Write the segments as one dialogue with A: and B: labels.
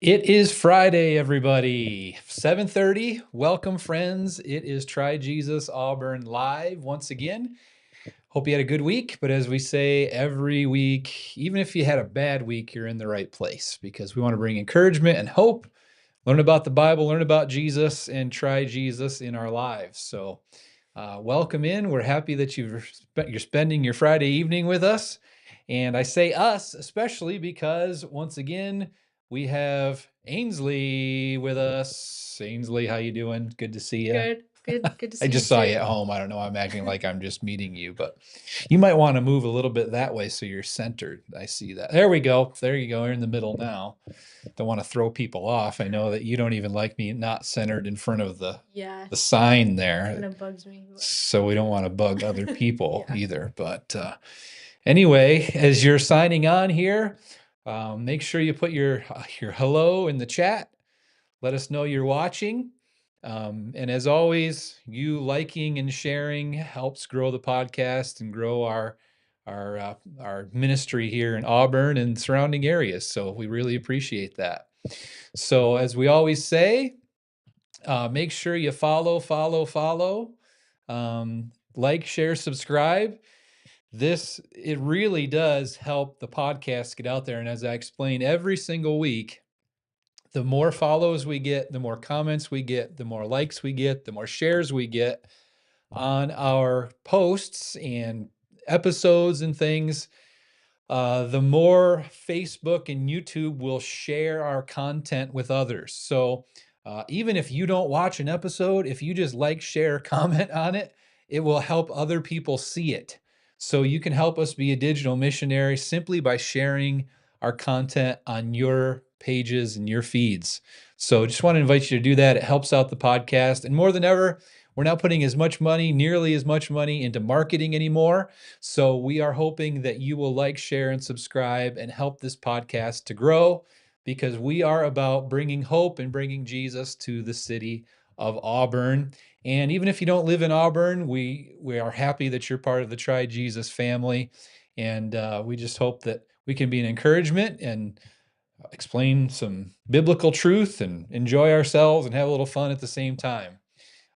A: It is Friday, everybody. 7:30. Welcome, friends. It is Try Jesus Auburn live once again. Hope you had a good week, but as we say every week, even if you had a bad week, you're in the right place because we want to bring encouragement and hope, learn about the Bible, learn about Jesus, and try Jesus in our lives. So, welcome in. We're happy that you're spending your Friday evening with us. And I say us, especially because once again, we have Ainsly with us. Ainsly, how you doing? Good to see you.
B: Good to
A: I
B: see you
A: just saw you
B: too.
A: at home. I don't know. I'm acting like I'm just meeting you, but you might want to move a little bit that way so you're centered. I see that. There we go. There you go. You're in the middle now. Don't want to throw people off. I know that you don't even like me not centered in front of the
B: Yeah,
A: sign
B: it
A: there.
B: kind of bugs me.
A: So we don't want to bug other people
B: Yeah.
A: either. But anyway, as you're signing on here, make sure you put your hello in the chat. Let us know you're watching. And as always, you liking and sharing helps grow the podcast and grow our ministry here in Auburn and surrounding areas. So we really appreciate that. So as we always say, make sure you follow, like, share, subscribe. It really does help the podcast get out there. And as I explain every single week, the more follows we get, the more comments we get, the more likes we get, the more shares we get on our posts and episodes and things, the more Facebook and YouTube will share our content with others. So even if you don't watch an episode, if you just like, share, comment on it, it will help other people see it. So you can help us be a digital missionary simply by sharing our content on your pages and your feeds. So just want to invite you to do that. It helps out the podcast. And more than ever, we're not putting nearly as much money into marketing anymore. So we are hoping that you will like, share, and subscribe and help this podcast to grow because we are about bringing hope and bringing Jesus to the city of Auburn. And even if you don't live in Auburn, we are happy that you're part of the Try Jesus family. And we just hope that we can be an encouragement and explain some biblical truth and enjoy ourselves and have a little fun at the same time.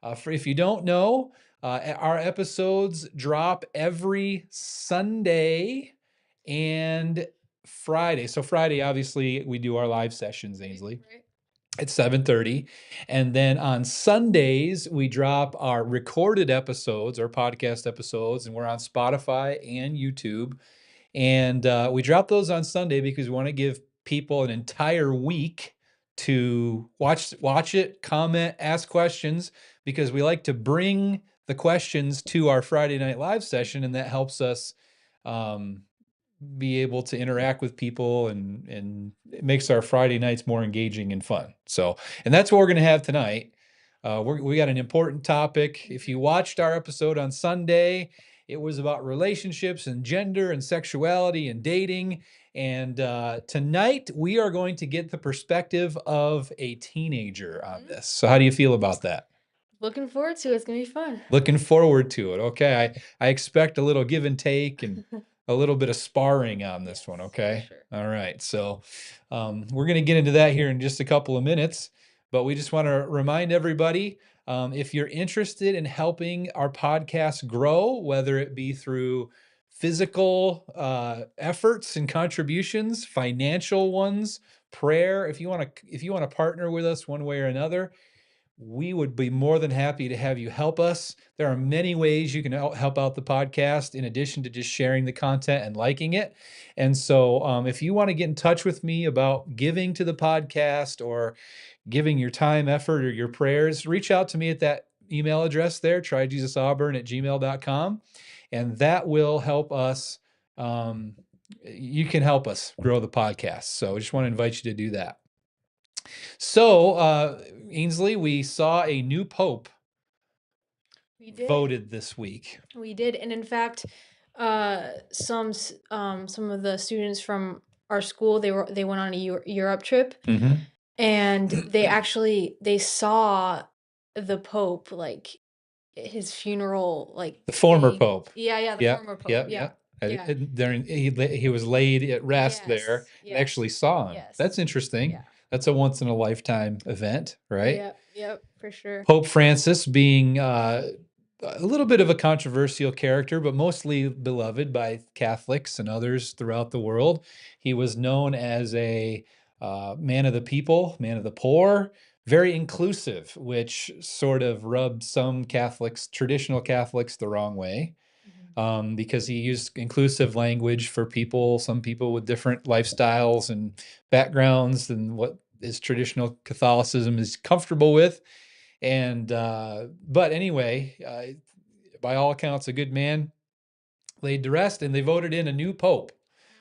A: If you don't know, our episodes drop every Sunday and Friday. So Friday, obviously, we do our live sessions, Ainsley,
B: Right.
A: at 7:30. And then on Sundays, we drop our recorded episodes, our podcast episodes, and we're on Spotify and YouTube. And we drop those on Sunday because we want to give people an entire week to watch it, comment, ask questions, because we like to bring the questions to our Friday night live session, and that helps us um, be able to interact with people, and it makes our Friday nights more engaging and fun. So, and that's what we're going to have tonight. We got an important topic. If you watched our episode on Sunday, it was about relationships and gender and sexuality and dating. And tonight we are going to get the perspective of a teenager on this. So, how do you feel about that?
B: Looking forward to it. It's gonna be fun.
A: Looking forward to it. Okay. I expect a little give and take and a little bit of sparring on this one.
B: Yes,
A: Okay.
B: for sure.
A: All right. So we're going to get into that here in just a couple of minutes, but we just want to remind everybody, if you're interested in helping our podcast grow, whether it be through physical efforts and contributions, financial ones, prayer, if you want to partner with us one way or another, we would be more than happy to have you help us. There are many ways you can help out the podcast in addition to just sharing the content and liking it. And so if you want to get in touch with me about giving to the podcast or giving your time, effort, or your prayers, reach out to me at that email address there, tryjesusauburn@gmail.com. And that will help us. You can help us grow the podcast. So I just want to invite you to do that. So, Ainsley, we saw a new pope
B: We did.
A: voted this week.
B: We did, and in fact, some of the students from our school they went on a Europe trip,
A: Mm-hmm.
B: and they saw the Pope, like his funeral, like
A: The former
B: thing.
A: pope.
B: Yeah, the
A: Yeah,
B: former Pope.
A: yeah,
B: Yeah,
A: yeah.
B: yeah.
A: He was laid at rest there
B: Yes,
A: and actually
B: yes,
A: saw him.
B: yes.
A: That's interesting.
B: Yeah.
A: That's a once in a lifetime event, right?
B: Yep, yep, for sure.
A: Pope Francis being a little bit of a controversial character, but mostly beloved by Catholics and others throughout the world. He was known as a man of the people, man of the poor, very inclusive, which sort of rubbed some Catholics, traditional Catholics, the wrong way,
B: Mhm.
A: because he used inclusive language for people, some people with different lifestyles and backgrounds than what is traditional Catholicism is comfortable with. And but anyway, by all accounts, a good man, laid to rest, and they voted in a new pope,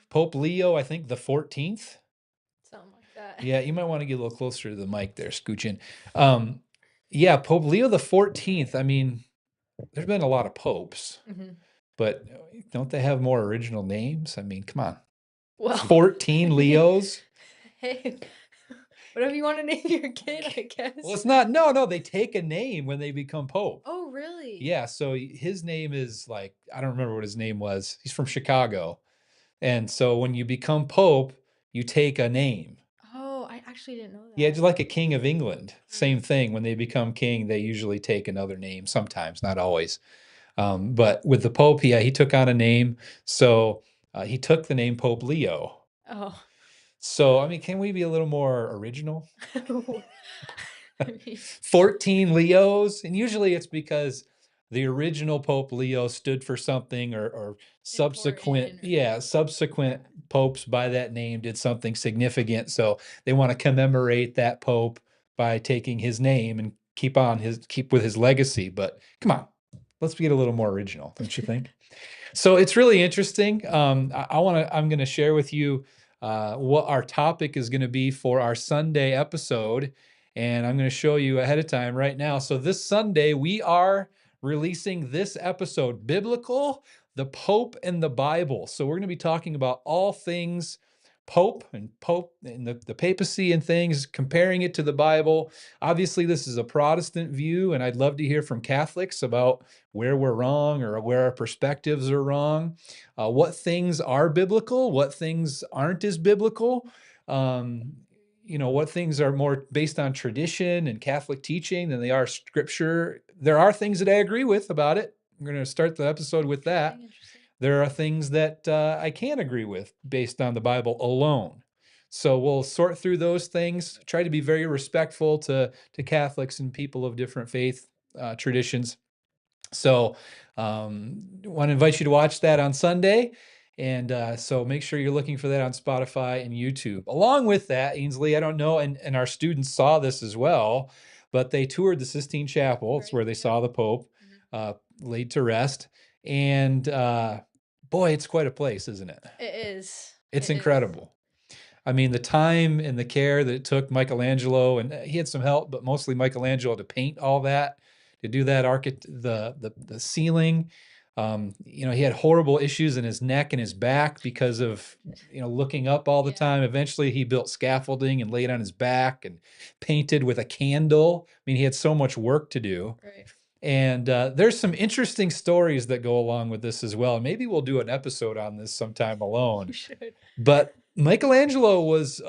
A: Pope Leo, I think the 14th.
B: Something like that.
A: Yeah, you might want to get a little closer to the mic there, Scoochin. Um, yeah, Pope Leo the 14th. I mean, there's been a lot of popes,
B: Mhm.
A: but don't they have more original names? I mean, come on,
B: Well, I
A: 14
B: mean,
A: Leos.
B: hey, whatever you wanna name your kid, I
A: Well,
B: guess.
A: it's not. No, no, they take a name when they become pope.
B: Oh, really?
A: Yeah, so his name is like, I don't remember what his name was. He's from Chicago. And so when you become pope, you take a name.
B: Oh, I actually didn't know
A: Yeah,
B: that.
A: just like a king of England. Same
B: Mhm.
A: thing. When they become king, they usually take another name sometimes, not always. But with the pope, yeah, he took on a name. So he took the name Pope Leo.
B: Oh.
A: So, I mean, can we be a little more original?
B: I mean,
A: 14 Leos, and usually it's because the original Pope Leo stood for something, or subsequent,
B: important or
A: yeah, subsequent
B: yeah.
A: popes by that name did something significant. So they want to commemorate that pope by taking his name and keep with his legacy. But come on, let's get a little more original, don't you think? So it's really interesting. I'm going to share with you what our topic is going to be for our Sunday episode, and I'm going to show you ahead of time right now. So this Sunday we are releasing this episode, Biblical, the Pope and the Bible. So we're going to be talking about all things Pope and the papacy and things, comparing it to the Bible. Obviously, this is a Protestant view, and I'd love to hear from Catholics about where we're wrong or where our perspectives are wrong, what things are biblical, what things aren't as biblical, um, what things are more based on tradition and Catholic teaching than they are scripture. There are things that I agree with about it. I'm going to start the episode with that.
B: Interesting, interesting.
A: There are things that I can't agree with based on the Bible alone. So we'll sort through those things, try to be very respectful to Catholics and people of different faith traditions. So, want to invite you to watch that on Sunday. And so make sure you're looking for that on Spotify and YouTube. Along with that, Ainsley, I don't know, and our students saw this as well, but they toured the Sistine Chapel. It's
B: Right,
A: where they
B: yep.
A: saw the Pope
B: Mhm.
A: laid to rest. And boy, it's quite a place, isn't it?
B: It is.
A: It's
B: It is.
A: incredible. I mean, the time and the care that it took Michelangelo, and he had some help, but mostly Michelangelo to paint all that, to do that the ceiling. He had horrible issues in his neck and his back because of looking up all the
B: Yeah,
A: time. Eventually, he built scaffolding and laid on his back and painted with a candle. I mean, he had so much work to do.
B: right.
A: And there's some interesting stories that go along with this as well. Maybe we'll do an episode on this sometime alone.
B: You should.
A: But Michelangelo was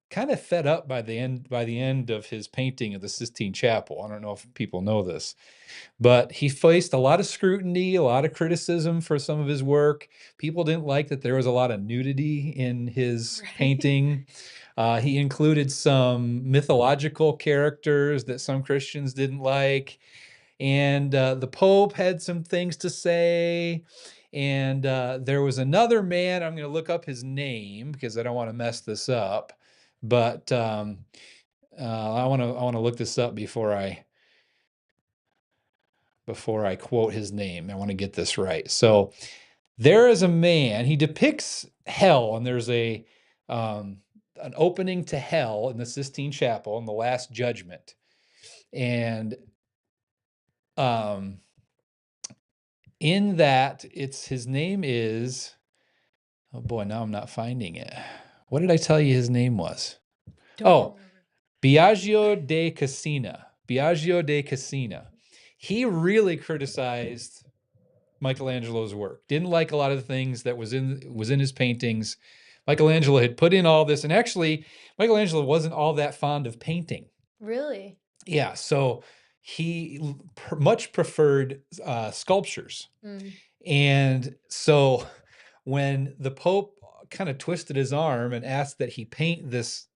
A: kind of fed up by the end of his painting of the Sistine Chapel. I don't know if people know this, but he faced a lot of scrutiny, a lot of criticism for some of his work. People didn't like that there was a lot of nudity in his
B: Right.
A: painting. He included some mythological characters that some Christians didn't like, and the Pope had some things to say. And there was another man. I'm going to look up his name because I don't want to mess this up. But I want to look this up before I quote his name. I want to get this right. So there is a man. He depicts hell, and there's an opening to hell in the Sistine Chapel in the Last Judgment, and um, in that, his name is, oh boy, now I'm not finding it. What did I tell you his name was?
B: Don't
A: Oh,
B: remember.
A: Biagio de Cassina. Biagio de Cassina. He really criticized Michelangelo's work. Didn't like a lot of the things that was in his paintings, Michelangelo had put in all this, and actually, Michelangelo wasn't all that fond of painting.
B: Really?
A: Yeah, so he much preferred sculptures.
B: Mm.
A: And so when the Pope kind of twisted his arm and asked that he paint this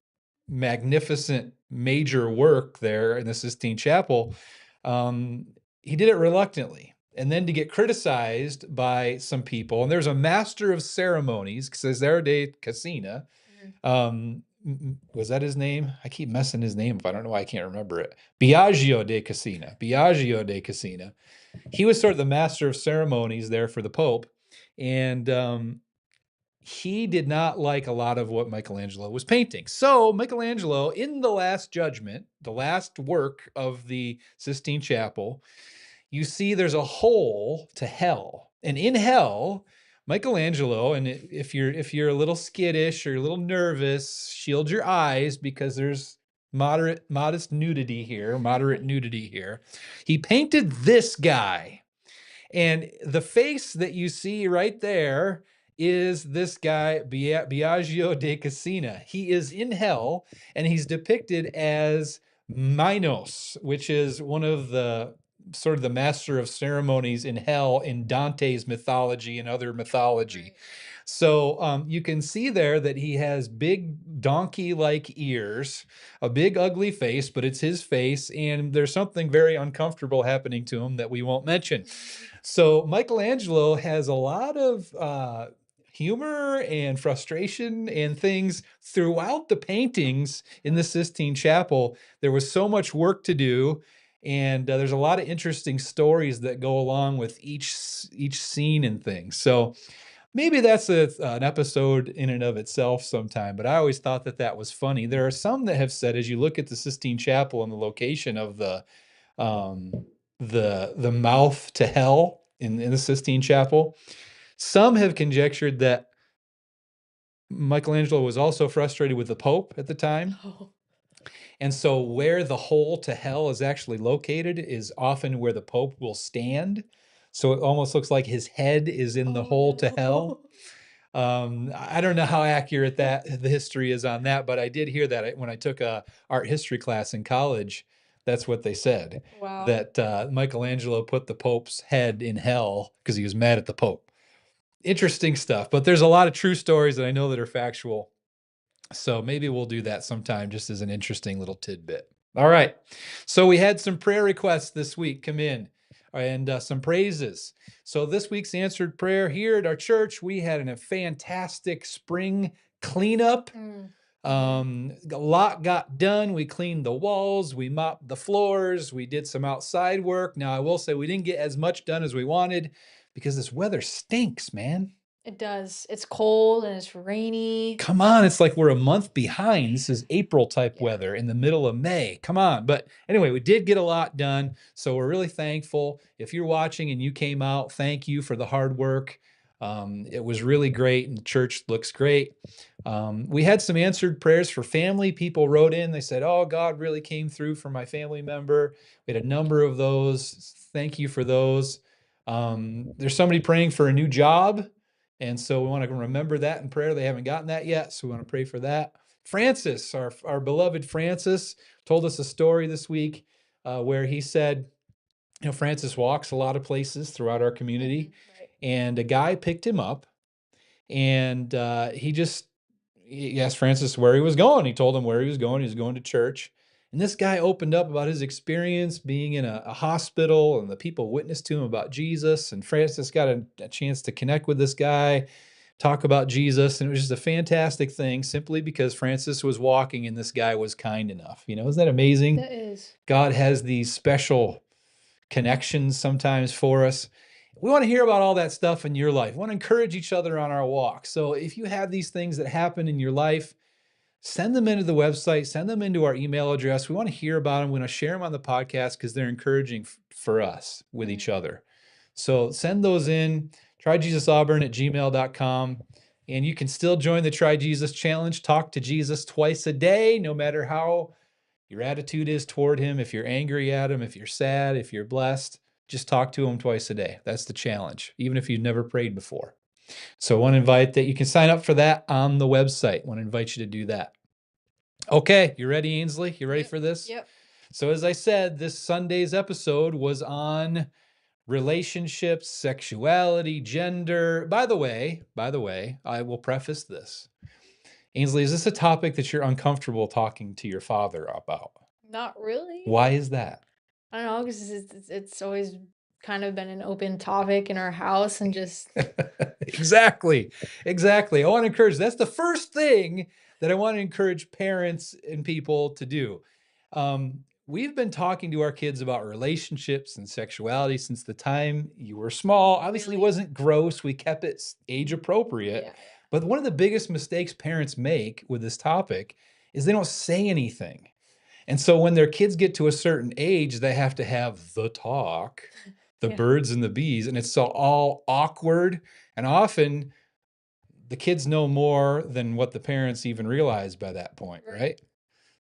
A: magnificent major work there in the Sistine Chapel, um, he did it reluctantly. And then to get criticized by some people, and there's a master of ceremonies, Cesare de Casina.
B: Mhm.
A: Was that his name? I keep messing his name up. I don't know why I can't remember it. Biagio de Casina. Biagio de Casina. He was sort of the master of ceremonies there for the Pope. And he did not like a lot of what Michelangelo was painting. So Michelangelo, in the Last Judgment, the last work of the Sistine Chapel, you see there's a hole to hell. And in hell, Michelangelo, and if you're a little skittish or a little nervous, shield your eyes because there's modest nudity here, moderate nudity here. He painted this guy. And the face that you see right there is this guy, Biagio de Casina. He is in hell, and he's depicted as Minos, which is one of the sort of the master of ceremonies in hell in Dante's mythology and other mythology.
B: Right.
A: So you can see there that he has big donkey-like ears, a big ugly face, but it's his face, and there's something very uncomfortable happening to him that we won't mention. So Michelangelo has a lot of humor and frustration and things throughout the paintings in the Sistine Chapel. There was so much work to do, and there's a lot of interesting stories that go along with each scene and things. So maybe that's an episode in and of itself sometime, but I always thought that that was funny. There are some that have said, as you look at the Sistine Chapel and the location of um, the mouth to hell in the Sistine Chapel, some have conjectured that Michelangelo was also frustrated with the Pope at the time.
B: Oh.
A: And so where the hole to hell is actually located is often where the Pope will stand. So it almost looks like his head is in the
B: Oh,
A: hole to hell.
B: no.
A: I don't know how accurate that the history is on that, but I did hear that when I took a art history class in college. That's what they said,
B: Wow.
A: that Michelangelo put the Pope's head in hell because he was mad at the Pope. Interesting stuff, but there's a lot of true stories that I know that are factual. So maybe we'll do that sometime just as an interesting little tidbit. All right. So we had some prayer requests this week come in and some praises. So this week's answered prayer here at our church, we had a fantastic spring cleanup.
B: Mm.
A: A lot got done. We cleaned the walls, we mopped the floors, we did some outside work. Now, I will say we didn't get as much done as we wanted because this weather stinks, man.
B: It does. It's cold and it's rainy.
A: Come on, it's like we're a month behind. This is April type
B: Yeah.
A: weather in the middle of May. Come on. But anyway, we did get a lot done. So we're really thankful. If you're watching and you came out, thank you for the hard work. It was really great, and the church looks great. We had some answered prayers for family. People wrote in, they said, "Oh, God really came through for my family member." We had a number of those. Thank you for those. There's somebody praying for a new job. And so we want to remember that in prayer. They haven't gotten that yet, so we want to pray for that. Francis, our beloved Francis, told us a story this week where he said, Francis walks a lot of places throughout our community,
B: Right.
A: and a guy picked him up, and he asked Francis where he was going. He told him where he was going. He was going to church. And this guy opened up about his experience being in a hospital, and the people witnessed to him about Jesus. And Francis got a chance to connect with this guy, talk about Jesus. And it was just a fantastic thing simply because Francis was walking and this guy was kind enough. Isn't that amazing?
B: That is.
A: God has these special connections sometimes for us. We want to hear about all that stuff in your life. We want to encourage each other on our walk. So if you have these things that happen in your life, send them into the website, send them into our email address. We want to hear about them. We want to share them on the podcast because they're encouraging for us with each other. So send those in, tryjesusauburn@gmail.com. And you can still join the Try Jesus Challenge. Talk to Jesus twice a day, no matter how your attitude is toward him. If you're angry at him, if you're sad, if you're blessed, just talk to him twice a day. That's the challenge, even if you've never prayed before. So I want to invite that you can sign up for that on the website. I want to invite you to do that. Okay, you ready, Ainsley? You ready
B: Yep.
A: for this?
B: Yep.
A: So as I said, this Sunday's episode was on relationships, sexuality, gender. By the way, I will preface this. Ainsley, is this a topic that you're uncomfortable talking to your father about?
B: Not really.
A: Why is that?
B: I don't know, 'cause it's always kind of been an open topic in our house and just
A: Exactly. Exactly. I want to encourage that's the first thing that I want to encourage parents and people to do. We've been talking to our kids about relationships and sexuality since the time you were small. Obviously, it
B: really.
A: wasn't gross. We kept it age appropriate.
B: Yeah, yeah.
A: But one of the biggest mistakes parents make with this topic is they don't say anything. And so when their kids get to a certain age, they have to have the talk, the
B: Yeah.
A: birds and the bees, and it's so all awkward. And often the kids know more than what the parents even realize by that point,
B: Right.
A: right?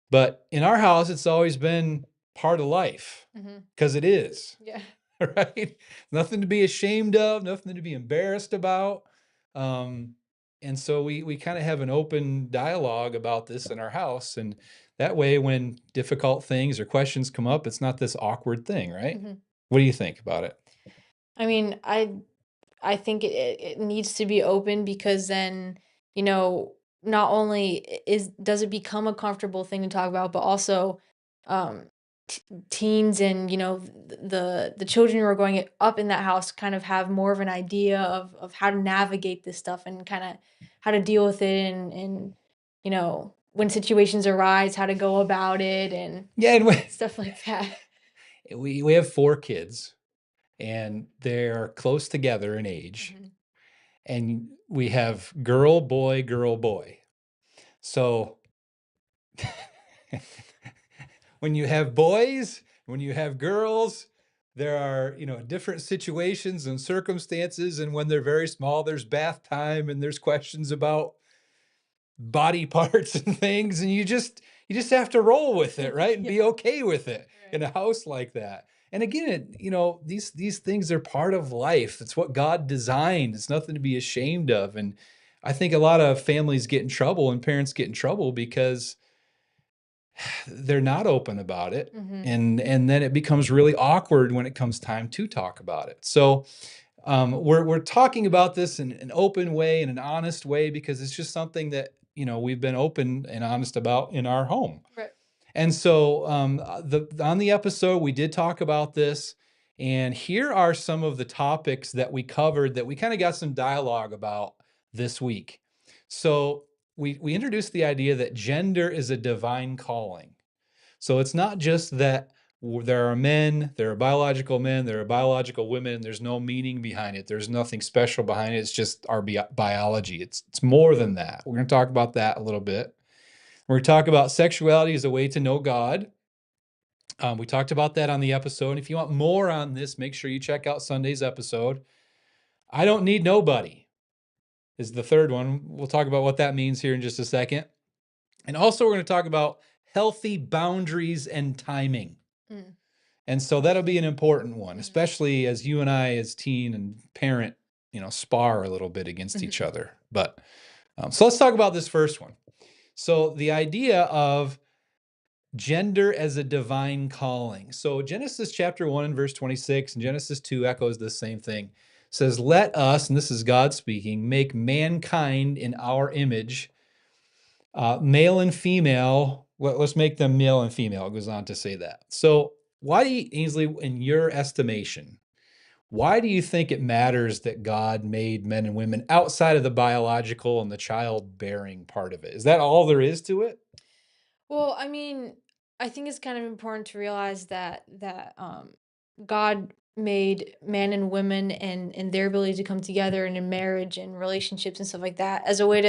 A: But in our house, it's always been part of life
B: Mhm.
A: because it is,
B: Yeah.
A: right? Nothing to be ashamed of, nothing to be embarrassed about. Um, and so we kind of have an open dialogue about this in our house. And that way, when difficult things or questions come up, it's not this awkward thing, right?
B: Mhm.
A: What do you think about it?
B: I mean, I think it needs to be open because then, you know, not only is does it become a comfortable thing to talk about, but also um teens and the children who are going up in that house kind of have more of an idea of how to navigate this stuff and kind of how to deal with it and when situations arise how to go about it and
A: Yeah, and
B: stuff like that.
A: we have 4 kids, and they're close together in age,
B: Mhm.
A: and we have girl, boy, girl, boy. So when you have boys, when you have girls, there are, different situations and circumstances. And when they're very small, there's bath time and there's questions about body parts and things. And you just have to roll with it, right? And
B: Yeah,
A: be okay with it in
B: right.
A: a house like that. And again, these things are part of life. It's what God designed. It's nothing to be ashamed of. And I think a lot of families get in trouble and parents get in trouble because they're not open about it,
B: Hmm.
A: and then it becomes really awkward when it comes time to talk about it. So we're talking about this in an open way, in an honest way, because it's just something that we've been open and honest about in our home.
B: Right.
A: And so on the episode we did talk about this, and here are some of the topics that we covered that we kind of got some dialogue about this week. So we introduced the idea that gender is a divine calling. So it's not just that there are men, there are biological men, there are biological women. There's no meaning behind it. There's nothing special behind it. It's just our biology. It's more than that. We're going to talk about that a little bit. We're going to talk about sexuality as a way to know God. We talked about that on the episode. If you want more on this, make sure you check out Sunday's episode. I don't need nobody is the third one. We'll talk about what that means here in just a second. And also, we're going to talk about healthy boundaries and timing.
B: Mm.
A: And so that'll be an important one,
B: Mhm.
A: especially as you and I, as teen and parent, spar a little bit against each
B: Mhm.
A: other. But so let's talk about this first one. So the idea of gender as a divine calling. So Genesis chapter 1 and verse 26 and Genesis 2 echoes the same thing. It says, "Let us," and this is God speaking, "make mankind in our image, male and female." Let's make them male and female. It goes on to say that. So why do you, Ainsley, in your estimation, why do you think it matters that God made men and women outside of the biological and the childbearing part of it? Is that all there is to it?
B: Well, I mean, I think it's kind of important to realize that God made man and women and their ability to come together and in marriage and relationships and stuff like that as a way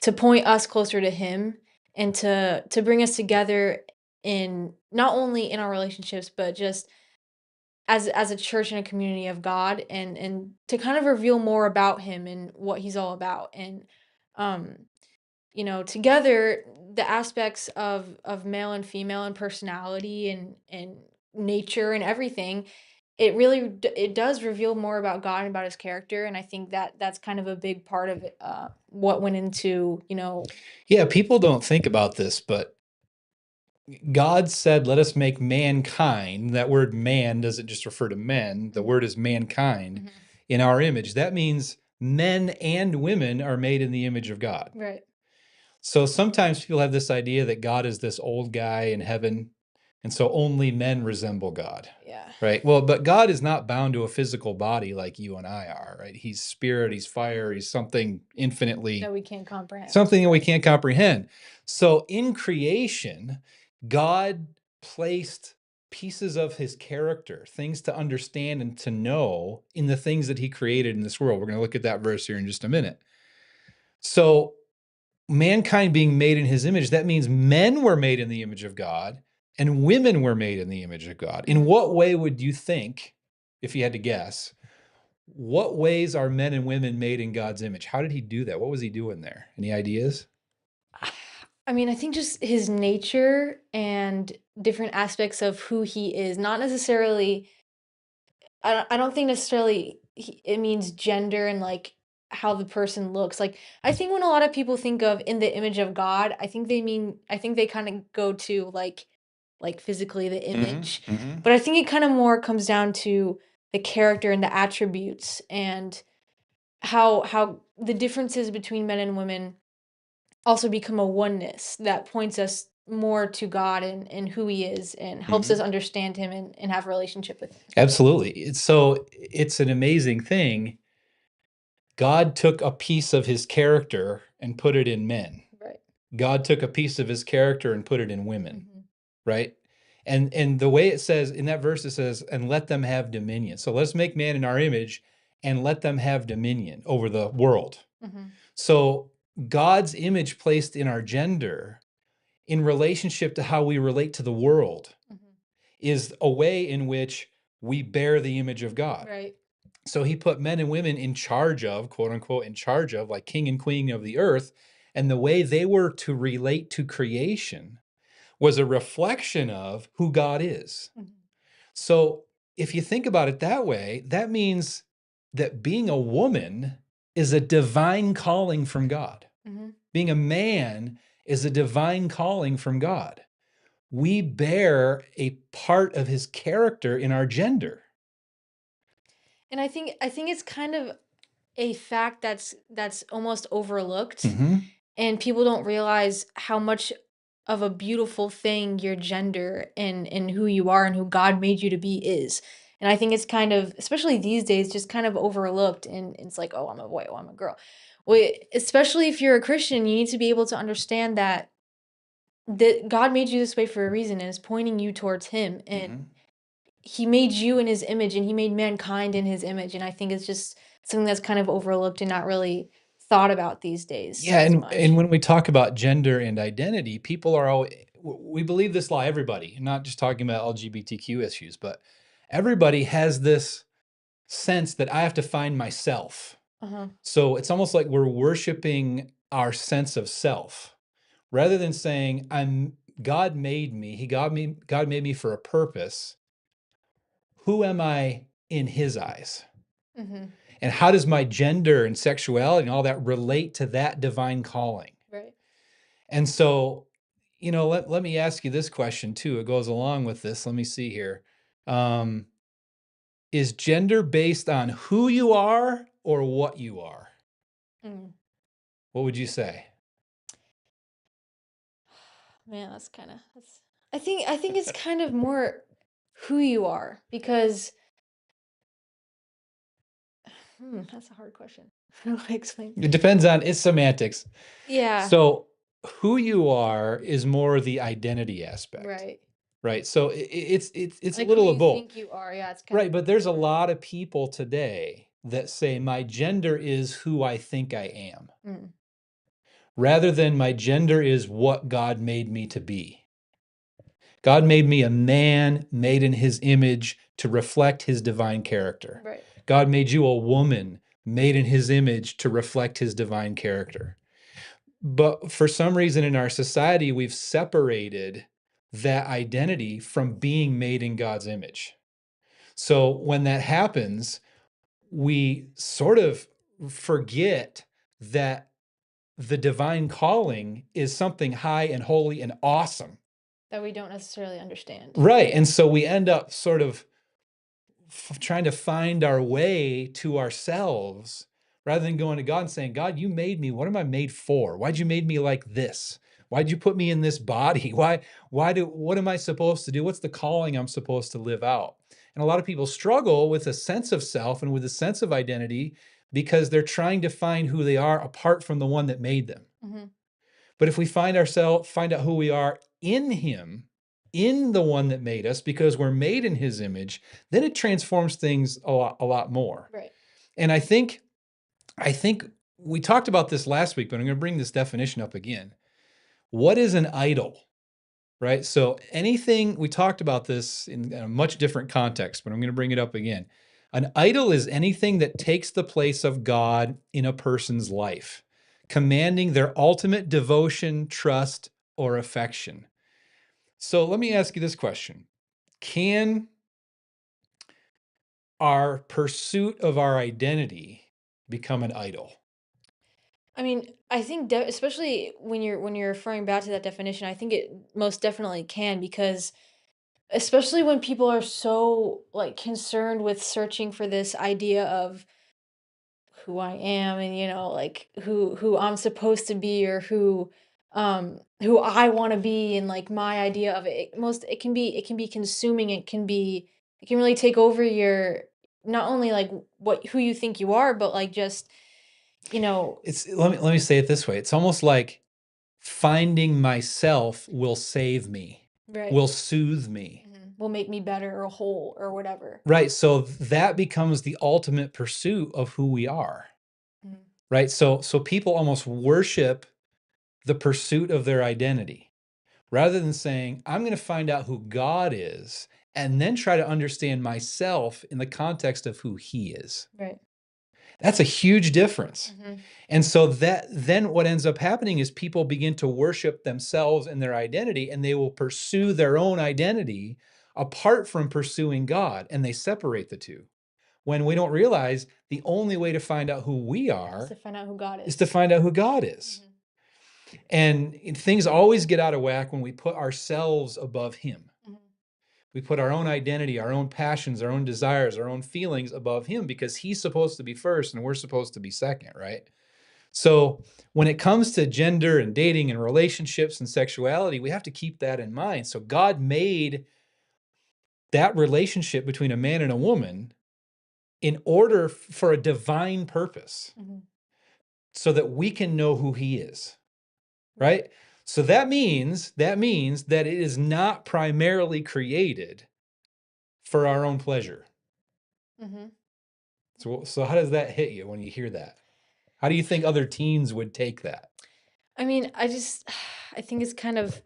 B: to point us closer to Him and to bring us together in not only in our relationships but just as a church and a community of God and to kind of reveal more about Him and what He's all about and um together the aspects of male and female and personality and nature and everything it really it does reveal more about God and about his character, and I think that that's kind of a big part of it, what went into, you know.
A: Yeah, people don't think about this, but God said, let us make mankind. That word man doesn't just refer to men, the word is mankind
B: Mhm.
A: in our image. That means men and women are made in the image of God.
B: Right.
A: So sometimes people have this idea that God is this old guy in heaven, and so only men resemble God,
B: Yeah.
A: right? Well, but God is not bound to a physical body like you and I are, right? He's spirit, he's fire, he's something infinitely,
B: That we can't comprehend.
A: something that we
B: Right.
A: can't comprehend. So in creation, God placed pieces of his character, things to understand and to know in the things that he created in this world. We're going to look at that verse here in just a minute. So mankind being made in his image, that means men were made in the image of God and women were made in the image of God. In
B: Mhm.
A: what way would you think, if you had to guess, what ways are men and women made in God's image? How did he do that? What was he doing there? Any ideas?
B: I mean, I think just his nature and different aspects of who he is, not necessarily. I don't think necessarily it means gender and like how the person looks. Like I think when a lot of people think of in the image of God, I think they kind of go to like physically the image. But I think it kind of more comes down to the character and the attributes and how the differences between men and women also become a oneness that points us more to God and who he is and helps us understand him and have a relationship with him.
A: Absolutely. It's an amazing thing. God took a piece of his character and put it in men.
B: Right.
A: God took a piece of his character and put it in women,
B: Mhm.
A: right? And the way it says in that verse, it says, and let them have dominion. So let's make man in our image and let them have dominion over the world.
B: Mhm.
A: So God's image placed in our gender in relationship to how we relate to the world
B: Mhm.
A: is a way in which we bear the image of God.
B: Right.
A: So he put men and women in charge of, quote unquote, in charge of, like king and queen of the earth. And the way they were to relate to creation was a reflection of who God is.
B: Mhm.
A: So if you think about it that way, that means that being a woman is a divine calling from God.
B: Mhm.
A: Being a man is a divine calling from God. We bear a part of his character in our gender.
B: And I think it's kind of a fact that's almost overlooked,
A: Mhm.
B: and people don't realize how much of a beautiful thing your gender and who you are and who God made you to be is. And I think it's kind of, especially these days, just kind of overlooked. And it's like, oh, I'm a boy, oh, I'm a girl. Wait, especially if you're a Christian, you need to be able to understand that God made you this way for a reason and is pointing you towards Him. And
A: Mhm.
B: he made you in his image and he made mankind in his image. And I think it's just something that's kind of overlooked and not really thought about these days
A: Yeah,
B: as
A: and
B: much.
A: when we talk about gender and identity, people are always, we believe this lie, everybody, not just talking about LGBTQ issues, but everybody has this sense that I have to find myself.
B: Uh-huh.
A: So it's almost like we're worshiping our sense of self rather than saying, God made me, God made me for a purpose. Who am I in his eyes?
B: Hmm.
A: And how does my gender and sexuality and all that relate to that divine calling?
B: Right.
A: And so, let me ask you this question too. It goes along with this. Let me see here. Um, is gender based on who you are or what you are?
B: Mm.
A: What would you say?
B: Man, that's I think it's kind of more who you are because that's a hard question. How do I explain?
A: It depends on it's semantics.
B: Yeah,
A: So, who you are is more the identity aspect,
B: right.
A: right? So it's a
B: Like who
A: little of
B: you
A: both,
B: think you are. Yeah, it's kind
A: right?
B: of
A: But there's a
B: different.
A: lot of people today that say my gender is who I think I am,
B: Mm.
A: rather than my gender is what God made me to be. God made me a man made in his image to reflect his divine character.
B: Right.
A: God made you a woman made in his image to reflect his divine character. But for some reason in our society, we've separated that identity from being made in God's image. So when that happens, we sort of forget that the divine calling is something high and holy and awesome.
B: That we don't necessarily understand.
A: Right. And so we end up sort of trying to find our way to ourselves rather than going to God and saying, God, you made me. What am I made for? Why'd you made me like this? Why'd you put me in this body? What am I supposed to do? What's the calling I'm supposed to live out? And a lot of people struggle with a sense of self and with a sense of identity because they're trying to find who they are apart from the one that made them.
B: Mhm.
A: But if we find out who we are in Him, in the one that made us, because we're made in His image, then it transforms things a lot more.
B: Right.
A: And I think we talked about this last week, but I'm going to bring this definition up again. What is an idol? Right? So anything, we talked about this in a much different context, but I'm going to bring it up again. An idol is anything that takes the place of God in a person's life, commanding their ultimate devotion, trust, or affection. So let me ask you this question. Can our pursuit of our identity become an idol?
B: I mean, I think especially when you're referring back to that definition, I think it most definitely can, because especially when people are so like concerned with searching for this idea of who I am, and like who I'm supposed to be, or who I want to be, and like my idea of it. It can be consuming. It can really take over your, not only like who you think you are, but like just you know
A: It's let me say it this way. It's almost like finding myself will save me,
B: right.
A: will soothe me.
B: Will make me better or whole or whatever.
A: Right. So that becomes the ultimate pursuit of who we are.
B: Mhm.
A: Right. So people almost worship the pursuit of their identity rather than saying, I'm going to find out who God is and then try to understand myself in the context of who He is.
B: Right.
A: That's a huge difference.
B: Mhm.
A: And so that then what ends up happening is people begin to worship themselves and their identity, and they will pursue their own identity apart from pursuing God, and they separate the two. When we don't realize the only way to find out who we
B: Is to
A: are
B: find out who God
A: is
B: is.
A: to find out who God is.
B: Mhm.
A: And things always get out of whack when we put ourselves above Him.
B: Mhm.
A: We put our own identity, our own passions, our own desires, our own feelings above Him because He's supposed to be first and we're supposed to be second, right? So when it comes to gender and dating and relationships and sexuality, we have to keep that in mind. So God made that relationship between a man and a woman in order for a divine purpose
B: Mhm.
A: so that we can know who He is,
B: Right.
A: right? So that it is not primarily created for our own pleasure.
B: Mhm.
A: So how does that hit you when you hear that? How do you think other teens would take that?
B: I mean, I think it's kind of,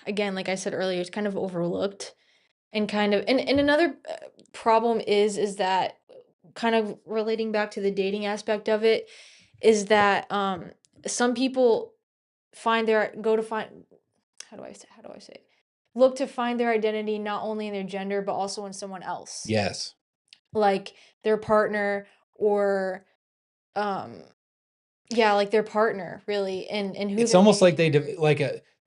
B: again, like I said earlier, it's kind of overlooked, and and another problem is that, kind of relating back to the dating aspect of it, is that some people find their go to find how do I say it? Look to find their identity not only in their gender but also in someone else,
A: Yes.
B: like their partner, or um yeah, like their partner, really, and who
A: It's
B: they're
A: almost like
B: dating, or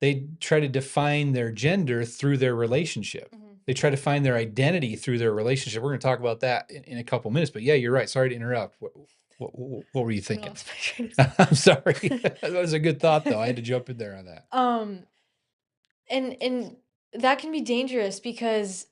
A: they try to define their gender through their relationship.
B: Mhm.
A: They try to find their identity through their relationship. We're gonna talk about that in a couple minutes, but yeah, you're right. Sorry to interrupt. What were you
B: Kind of
A: thinking?
B: lost my train of
A: I'm
B: thought.
A: sorry. That was a good thought, though. I had to jump in there on that.
B: um and that can be dangerous, because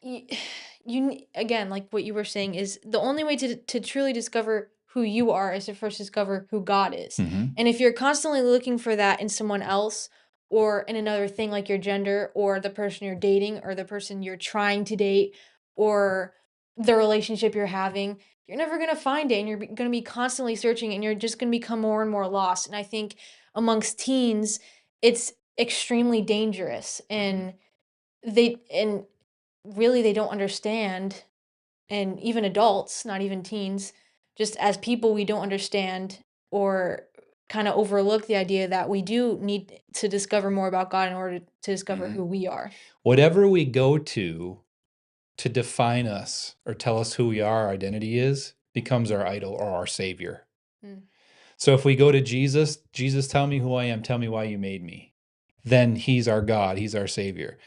B: you, again, like what you were saying, is the only way to truly discover who you are is to first discover who God is.
A: Mhm.
B: And if you're constantly looking for that in someone else, or in another thing like your gender, or the person you're dating, or the person you're trying to date, or the relationship you're having, you're never going to find it, and you're going to be constantly searching, and you're just going to become more and more lost. And I think amongst teens, it's extremely dangerous, and and really they don't understand, and even adults, not even teens, just as people, we don't understand, or kind of overlook the idea that we do need to discover more about God in order to discover
A: Mhm.
B: who we are.
A: Whatever we go to to define us or tell us who we are, our identity is, becomes our idol or our savior.
B: Mm.
A: So if we go to Jesus, Jesus, tell me who I am, tell me why you made me, then he's our God, he's our savior.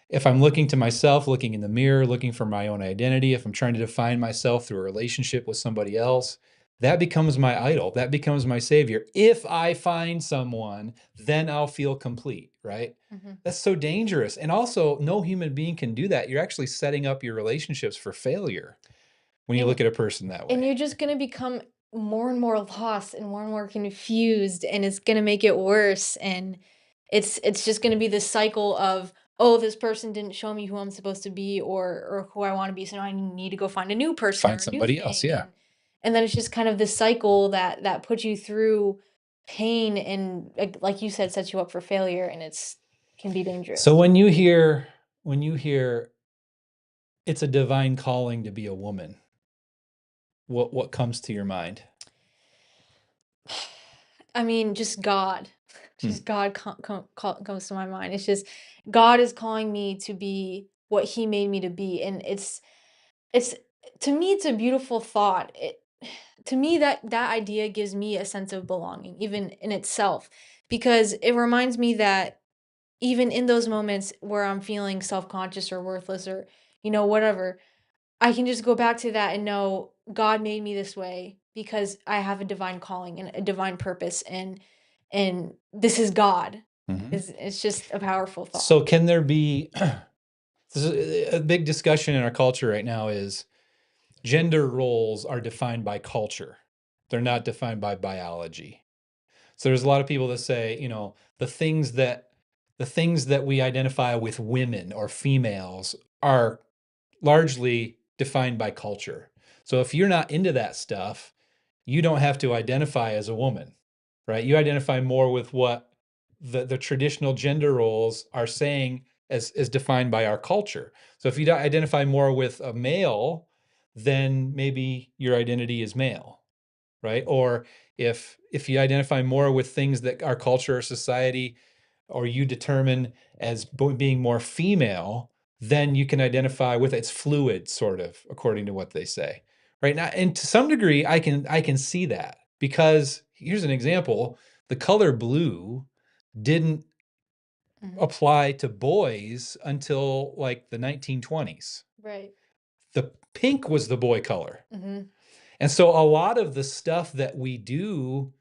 A: If I'm looking to myself, looking in the mirror, looking for my own identity, if I'm trying to define myself through a relationship with somebody else, that becomes my idol. That becomes my savior. If I find someone, then I'll feel complete, right?
B: Mhm.
A: That's so dangerous. And also, no human being can do that. You're actually setting up your relationships for failure when you
B: And
A: look at a person that
B: and
A: way.
B: you're just gonna become more and more lost and more confused, and it's gonna make it worse. And it's just gonna be this cycle of, oh, this person didn't show me who I'm supposed to be or who I want to be, so now I need to go find a new person
A: Find
B: or a new
A: somebody else.
B: thing.
A: Yeah.
B: And then it's just kind of this cycle that puts you through pain and, like you said, sets you up for failure, and it's can be
A: So
B: dangerous.
A: when you hear it's a divine calling to be a woman, what comes to your mind?
B: I mean, just God.
A: Hmm.
B: Just God comes to my mind. It's just God is calling me to be what He made me to be, and it's to me it's a beautiful thought. To me that idea gives me a sense of belonging, even in itself, because it reminds me that even in those moments where I'm feeling self conscious or worthless or whatever, I can just go back to that and know God made me this way because I have a divine calling and a divine purpose, and this is God.
A: Mhm.
B: It's just a powerful thought.
A: So can there be this is a big discussion in our culture right now is gender roles are defined by culture. They're not defined by biology. So there's a lot of people that say, the things that we identify with women or females are largely defined by culture. So if you're not into that stuff, you don't have to identify as a woman, right? You identify more with what the traditional gender roles are saying as defined by our culture. So if you identify more with a male, then maybe your identity is male, right? Or if you identify more with things that our culture or society or you determine as being more female, then you can identify with it's fluid, sort of, according to what they say. Right now, and to some degree, I can see that because here's an example: the color blue didn't
B: Mhm.
A: apply to boys until like the 1920s.
B: Right.
A: The pink was the boy color.
B: Mhm.
A: And so a lot of the stuff that we do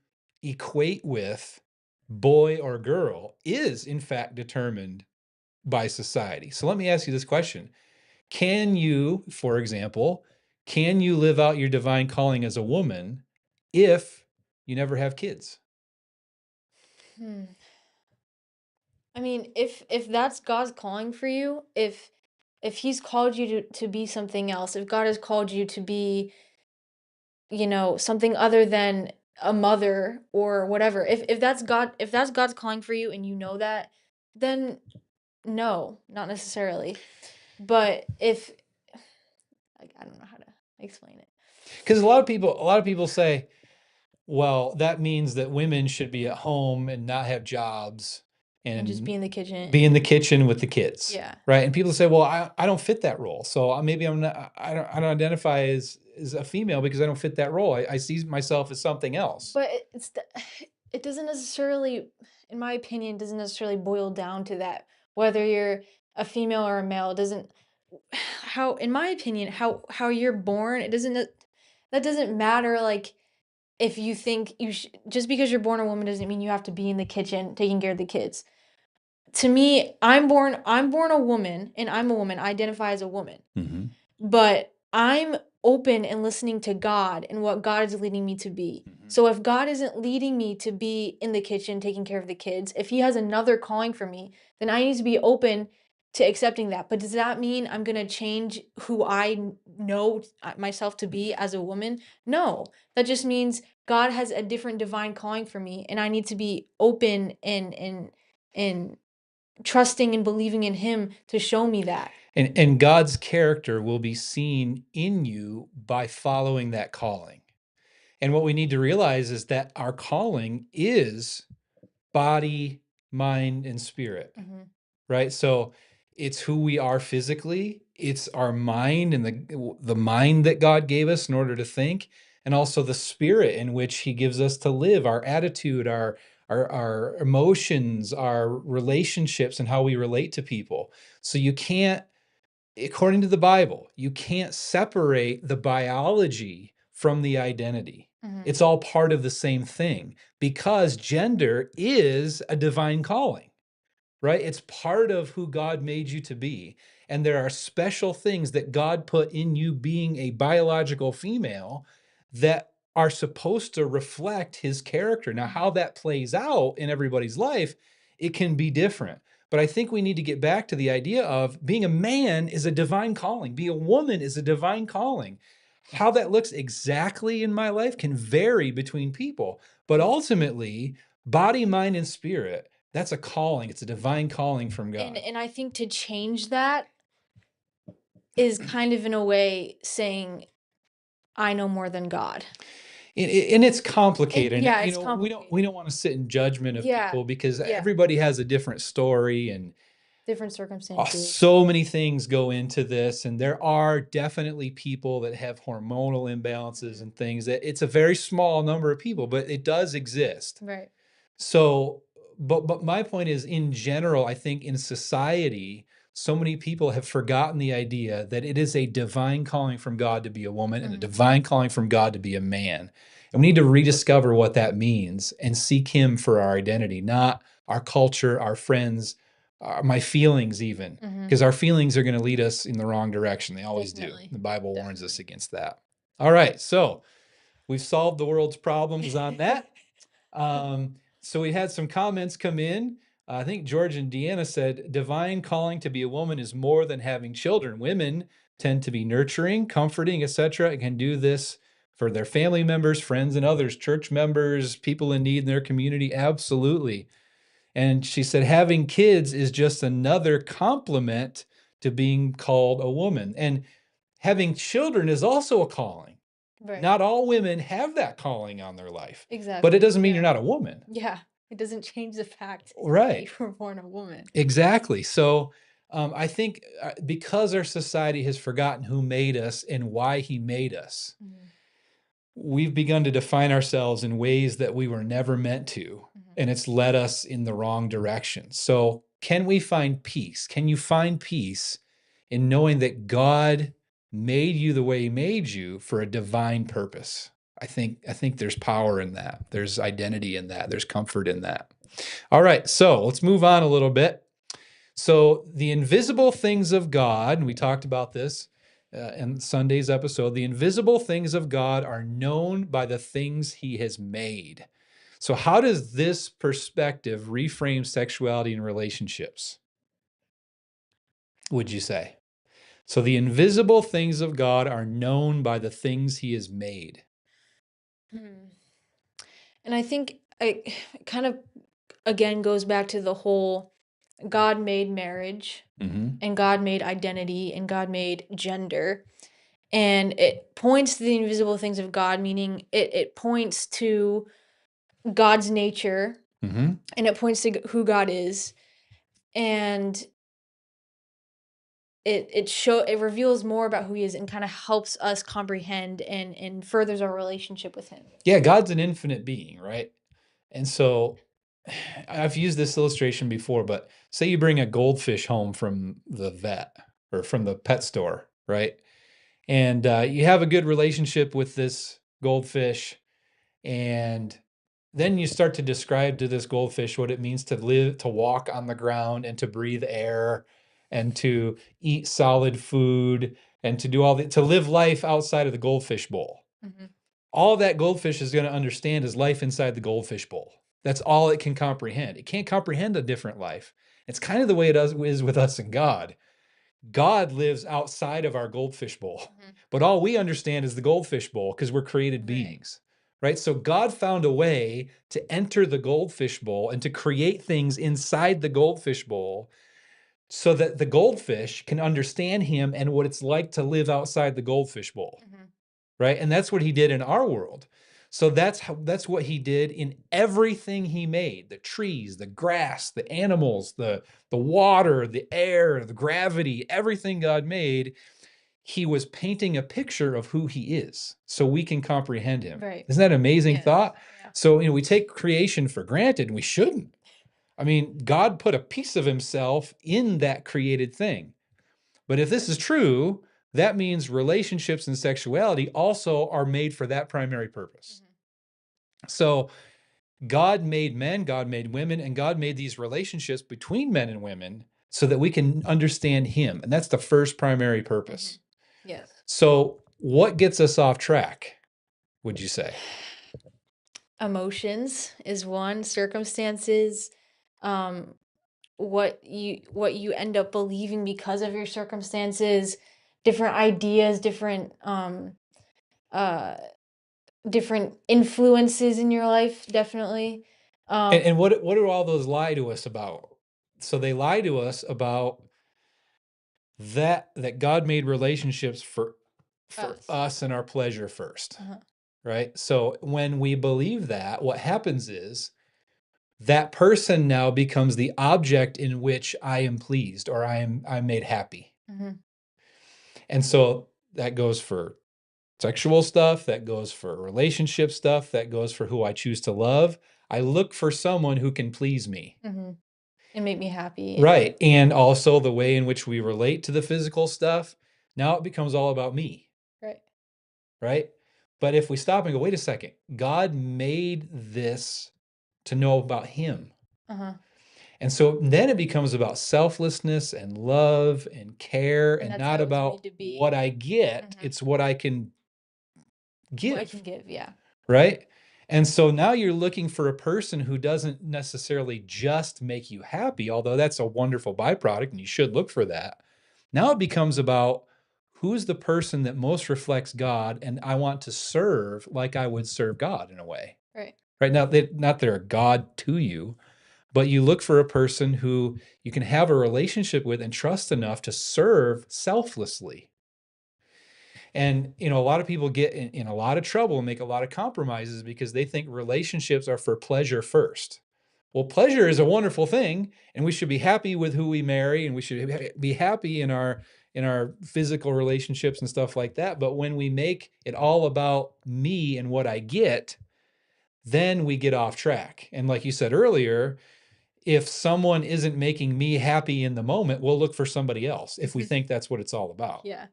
A: equate with boy or girl is in fact determined by society. So let me ask you this question. Can you, for example, can you live out your divine calling as a woman if you never have kids?
B: Hmm. I mean, if that's God's calling for you, if He's called you to be something else, if God has called you to be, something other than a mother or whatever, if that's God's calling for you and you know that, then no, not necessarily. But if like, I don't know how to explain it.
A: Because a lot of people say, well, that means that women should be at home and not have jobs
B: And just be
A: and
B: in the kitchen
A: be in the
B: and
A: kitchen with the kids,
B: yeah.
A: right? And people say, well, I don't fit that role, so maybe I'm not. I don't identify as a female because I don't fit that role. I see myself as something else.
B: But it doesn't necessarily, in my opinion, doesn't necessarily boil down to that. Whether you're a female or a male, it doesn't how in my opinion, how you're born, it doesn't that doesn't matter. Like, if you think just because you're born a woman doesn't mean you have to be in the kitchen taking care of the kids. To me, I'm born a woman and I'm a woman. I identify as a woman.
A: Mhm.
B: But I'm open and listening to God and what God is leading me to be.
A: Mhm.
B: So if God isn't leading me to be in the kitchen taking care of the kids, if He has another calling for me, then I need to be open to accepting that. But does that mean I'm going to change who I know myself to be as a woman? No. That just means God has a different divine calling for me, and I need to be open and trusting and believing in Him to show me that.
A: And God's character will be seen in you by following that calling. And what we need to realize is that our calling is body, mind, and spirit,
B: Mhm.
A: right? So It's who we are physically. It's our mind and the mind that God gave us in order to think, and also the spirit in which He gives us to live, our attitude, our emotions, our relationships, and how we relate to people. So you can't, according to the Bible, you can't separate the biology from the identity.
B: Mhm.
A: It's all part of the same thing because gender is a divine calling, right? It's part of who God made you to be. And there are special things that God put in you being a biological female that are supposed to reflect his character. Now, how that plays out in everybody's life, it can be different. But I think we need to get back to the idea of being a man is a divine calling, being a woman is a divine calling. How that looks exactly in my life can vary between people, but ultimately, body, mind, and spirit, that's a calling. It's a divine calling from God.
B: And I think to change that is kind of in a way saying, I know more than God.
A: And it's complicated. And,
B: Yeah,
A: you
B: it's
A: know, we don't
B: complicated.
A: want to sit in judgment of
B: Yeah,
A: people because
B: yeah.
A: everybody has a different story and
B: Different circumstances.
A: so many things go into this. And there are definitely people that have hormonal imbalances and things that it's a very small number of people, but it does exist.
B: Right.
A: So, but my point is, in general, I think in society, so many people have forgotten the idea that it is a divine calling from God to be a woman and a divine calling from God to be a man. And we need to rediscover what that means and seek Him for our identity, not our culture, our friends, my feelings, even, because our feelings are going to lead us in the wrong direction. They always
B: Definitely.
A: do. The Bible warns us against that. All right. So we've solved the world's problems on that. So we had some comments come in. I think George and Deanna said, divine calling to be a woman is more than having children. Women tend to be nurturing, comforting, etc., and can do this for their family members, friends, and others, church members, people in need in their community. Absolutely. And she said, having kids is just another compliment to being called a woman. And having children is also a calling.
B: Right.
A: Not all women have that calling on their life,
B: Exactly.
A: but it doesn't mean
B: Yeah.
A: you're not a woman.
B: Yeah. It doesn't change the fact that
A: Right.
B: you were born a woman.
A: Exactly. So I think because our society has forgotten who made us and why he made us, we've begun to define ourselves in ways that we were never meant to, and it's led us in the wrong direction. So can we find peace? Can you find peace in knowing that God made you the way he made you for a divine purpose? I think there's power in that. There's identity in that. There's comfort in that. All right, so let's move on a little bit. So the invisible things of God, and we talked about this in Sunday's episode, the invisible things of God are known by the things he has made. So how does this perspective reframe sexuality and relationships, would you say? So the invisible things of God are known by the things he has made.
B: And I think it kind of again goes back to the whole God made marriage and God made identity and God made gender. And it points to the invisible things of God, meaning it points to God's nature and it points to who God is. And it reveals more about who he is and kind of helps us comprehend and furthers our relationship with him.
A: Yeah, God's an infinite being, right? And so I've used this illustration before, but say you bring a goldfish home from the vet or from the pet store, right? And you have a good relationship with this goldfish, and then you start to describe to this goldfish what it means to live, to walk on the ground and to breathe air and to eat solid food and to do to live life outside of the goldfish bowl. All that goldfish is going to understand is life inside the goldfish bowl. That's all it can comprehend. It can't comprehend a different life. It's kind of the way it is with us and God. God lives outside of our goldfish bowl, but all we understand is the goldfish bowl because we're created beings, right? So God found a way to enter the goldfish bowl and to create things inside the goldfish bowl so that the goldfish can understand him and what it's like to live outside the goldfish bowl, right? And that's what he did in our world. So that's what he did in everything he made. The trees, the grass, the animals, the water, the air, the gravity, everything God made, he was painting a picture of who he is so we can comprehend him.
B: Right.
A: Isn't that an amazing
B: Yes.
A: thought?
B: Yeah.
A: So, we take creation for granted and we shouldn't. I mean, God put a piece of himself in that created thing. But if this is true, that means relationships and sexuality also are made for that primary purpose. So God made men, God made women, and God made these relationships between men and women so that we can understand him. And that's the first primary purpose.
B: Yes.
A: So what gets us off track, would you say?
B: Emotions is one, circumstances, um, what you end up believing because of your circumstances, different ideas, uh different influences in your life, definitely.
A: And what do all those lie to us about? So they lie to us about that God made relationships for
B: Us.
A: us and our pleasure first,
B: Uh-huh.
A: right? So when we believe that, what happens is that person now becomes the object in which I am pleased or I'm made happy.
B: Mhm.
A: And so that goes for sexual stuff, that goes for relationship stuff, that goes for who I choose to love. I look for someone who can please me.
B: Mhm. And make me happy and
A: Right. And also the way in which we relate to the physical stuff. Now it becomes all about me.
B: right.
A: Right. But if we stop and go, wait a second, God made this to know about him.
B: Uh-huh.
A: And so then it becomes about selflessness and love and care
B: And
A: and
B: that's
A: not
B: how it was
A: about
B: made to be.
A: what I get.
B: Mhm.
A: It's what I can
B: What I can
A: give.
B: give, yeah.
A: Right. And so now you're looking for a person who doesn't necessarily just make you happy, although that's a wonderful byproduct and you should look for that. Now it becomes about who's the person that most reflects God and I want to serve like I would serve God in a way.
B: Right.
A: Right now, not they're a God to you, but you look for a person who you can have a relationship with and trust enough to serve selflessly. And a lot of people get in a lot of trouble and make a lot of compromises because they think relationships are for pleasure first. Well, pleasure is a wonderful thing, and we should be happy with who we marry, and we should be happy in our physical relationships and stuff like that. But when we make it all about me and what I get, then we get off track. And like you said earlier, if someone isn't making me happy in the moment, we'll look for somebody else if we think that's what it's all about.
B: Yeah.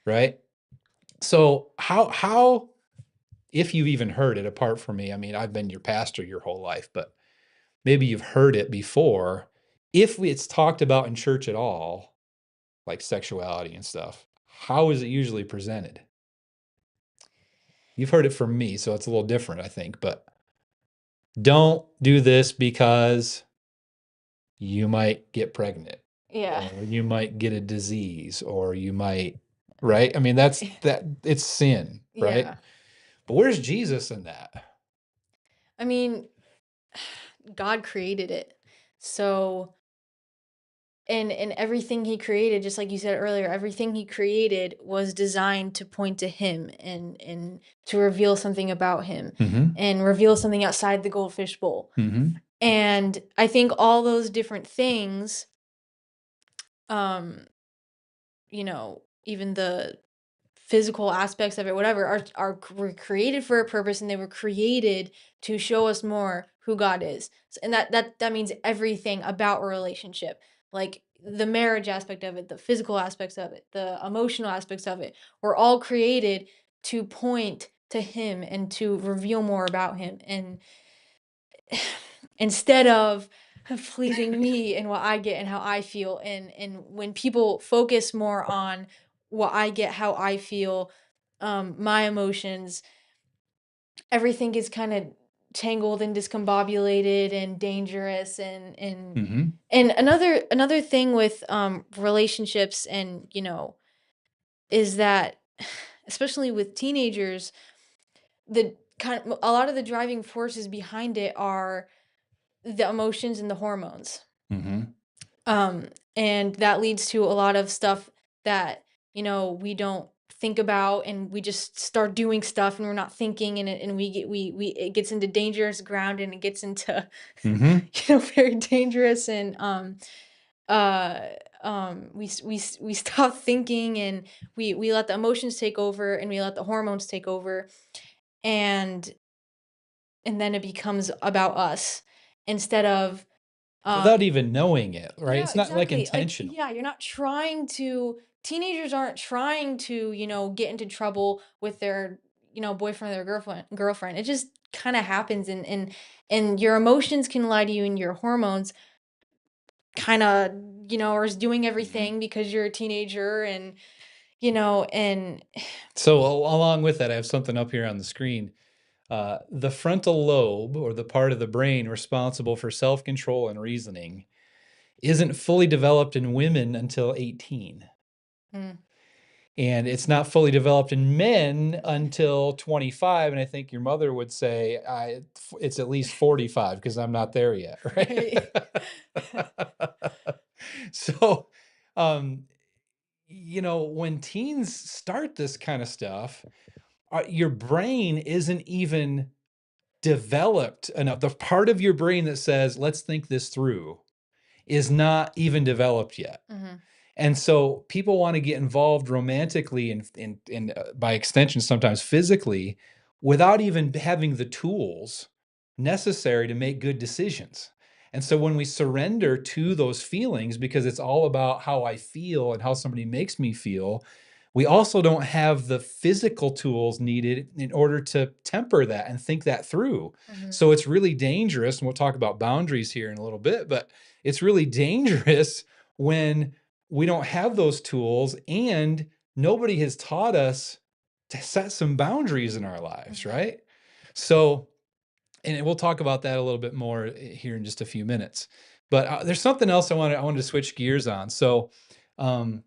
A: Right? So how if you've even heard it apart from me, I mean, I've been your pastor your whole life, but maybe you've heard it before. If it's talked about in church at all, like sexuality and stuff, how is it usually presented? You've heard it from me, so it's a little different, I think, but don't do this because you might get pregnant
B: Yeah.
A: or you might get a disease or you might, right? I mean, that's that it's sin, right?
B: Yeah.
A: But where's Jesus in that?
B: I mean, God created it. So, and everything he created, just like you said earlier, everything he created was designed to point to him and to reveal something about him
A: Mhm.
B: and reveal something outside the goldfish bowl.
A: Mhm.
B: And I think all those different things, um, even the physical aspects of it, whatever, were created for a purpose, and they were created to show us more who God is. And that means everything about a relationship, like the marriage aspect of it, the physical aspects of it, the emotional aspects of it, were all created to point to Him and to reveal more about Him. And instead of pleasing me and what I get and how I feel, and when people focus more on what I get, how I feel, my emotions, everything is kind of tangled and discombobulated and dangerous,
A: Mhm.
B: and another thing with relationships, and is that especially with teenagers, the a lot of the driving forces behind it are the emotions and the hormones.
A: Mhm.
B: And that leads to a lot of stuff that, we don't think about, and we just start doing stuff and we're not thinking, and we it gets into dangerous ground, and it gets into
A: Hmm.
B: very dangerous, and uh we stop thinking, and we let the emotions take over, and we let the hormones take over, and then it becomes about us instead of
A: Without
B: um
A: even knowing it, right?
B: yeah,
A: It's not like
B: exactly. Like,
A: intentional.
B: yeah, you're not trying to teenagers aren't trying to, get into trouble with their, boyfriend or their girlfriend. It just kind of happens, and your emotions can lie to you, and your hormones kind of, are doing
A: Mhm.
B: everything because you're a teenager, and
A: So along with that, I have something up here on the screen. The frontal lobe, or the part of the brain responsible for self-control and reasoning, isn't fully developed in women until 18.
B: mm,
A: And it's not fully developed in men until 25. And I think your mother would say it's at least 45 because I'm not there yet, right?
B: right.
A: So, um, when teens start this kind of stuff, your brain isn't even developed enough. The part of your brain that says, let's think this through, is not even developed yet.
B: Hmm.
A: And so people want to get involved romantically and by extension, sometimes physically, without even having the tools necessary to make good decisions. And so when we surrender to those feelings, because it's all about how I feel and how somebody makes me feel, we also don't have the physical tools needed in order to temper that and think that through.
B: Hmm.
A: So it's really dangerous. And we'll talk about boundaries here in a little bit, but it's really dangerous when we don't have those tools and nobody has taught us to set some boundaries in our lives,
B: Hmm.
A: right? So, and we'll talk about that a little bit more here in just a few minutes. But there's something else I wanted to switch gears on. So, um,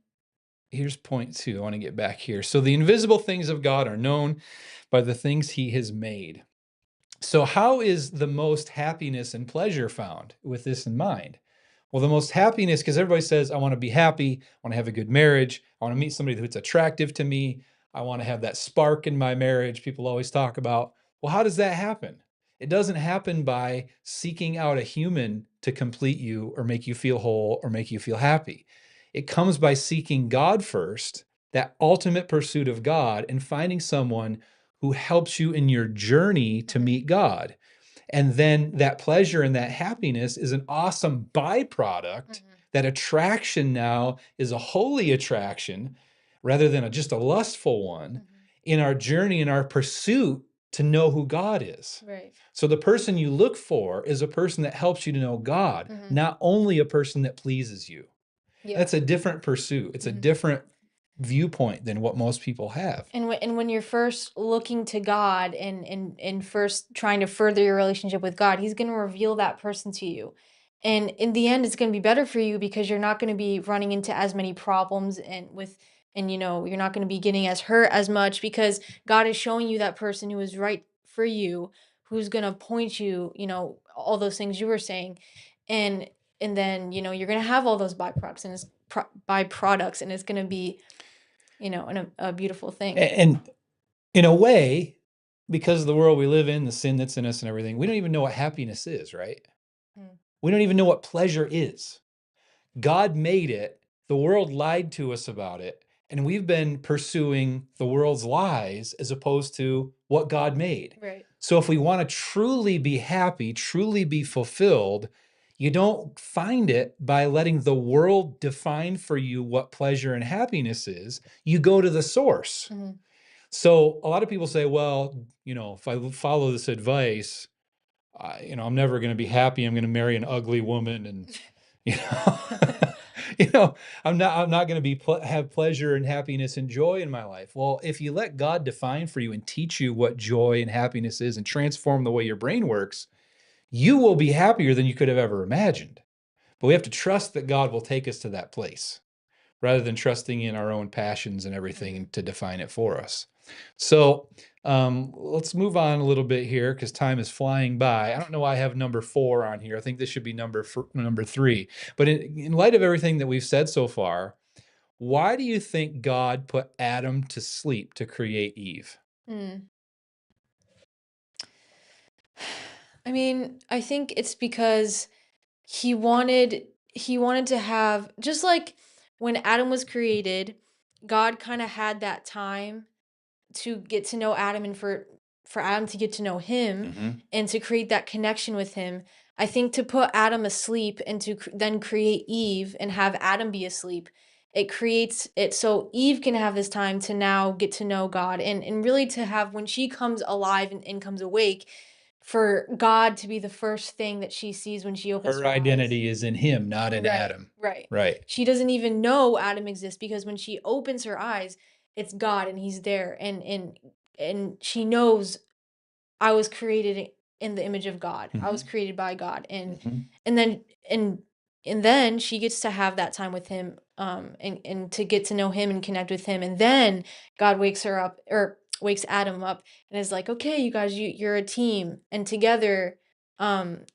A: here's point two. I want to get back here. So, the invisible things of God are known by the things He has made. So, how is the most happiness and pleasure found with this in mind? Well, the most happiness, because everybody says, I want to be happy, I want to have a good marriage, I want to meet somebody who's attractive to me, I want to have that spark in my marriage, people always talk about. Well, how does that happen? It doesn't happen by seeking out a human to complete you or make you feel whole or make you feel happy. It comes by seeking God first, that ultimate pursuit of God, and finding someone who helps you in your journey to
B: Hmm.
A: meet God. And then that pleasure and that happiness is an awesome byproduct.
B: Hmm.
A: That attraction now is a holy attraction rather than just a lustful one
B: Hmm.
A: in our journey, in our pursuit to know who God is.
B: Right.
A: So the person you look for is a person that helps you to know God,
B: Hmm.
A: not only a person that pleases you.
B: Yeah.
A: That's a different pursuit. It's a
B: Hmm.
A: different viewpoint than what most people have.
B: And when you're first looking to God, and first trying to further your relationship with God, He's going to reveal that person to you. And in the end, it's going to be better for you because you're not going to be running into as many problems, and you're not going to be getting as hurt as much because God is showing you that person who is right for you, who's going to point you, all those things you were saying. And then, you're going to have all those byproducts, and it's going to be, a beautiful thing.
A: And in a way, because of the world we live in, the sin that's in us and everything, we don't even know what happiness is, right?
B: Mm.
A: We don't even know what pleasure is. God made it, the world lied to us about it, and we've been pursuing the world's lies as opposed to what God made.
B: Right.
A: So if we want to truly be happy, truly be fulfilled, you don't find it by letting the world define for you what pleasure and happiness is. You go to the source.
B: Mhm.
A: So a lot of people say, well, if I follow this advice, I'm never going to be happy. I'm going to marry an ugly woman, and you know, you know, I'm not going to have pleasure and happiness and joy in my life. Well, if you let God define for you and teach you what joy and happiness is and transform the way your brain works, you will be happier than you could have ever imagined. But we have to trust that God will take us to that place rather than trusting in our own passions and everything
B: Mhm.
A: to define it for us. So let's move on a little bit here because time is flying by. I don't know why I have number 4 on here. I think this should be number 3. But in light of everything that we've said so far, Why do you think God put Adam to sleep to create Eve?
B: Mm. I mean, I think it's because he wanted he wanted to have, just like when Adam was created, God kind of had that time to get to know Adam, and for Adam to get to know him
A: Mhm.
B: and to create that connection with him. I think to put Adam asleep and to then create Eve and have Adam be asleep, it creates it so Eve can have this time to now get to know God, and really to have, when she comes alive and comes awake, for God to be the first thing that she sees when she opens
A: Her
B: her eyes.
A: identity is in him, not in
B: Right,
A: Adam.
B: right.
A: Right.
B: She doesn't even know Adam exists, because when she opens her eyes, it's God and he's there, and she knows, I was created in the image of God. I was
A: Mhm.
B: created by God.
A: Mhm.
B: And then and and then she gets to have that time with him, and to get to know him and connect with him. And then God wakes her up, or wakes Adam up, and is like, "Okay, you guys, you're a team, and together um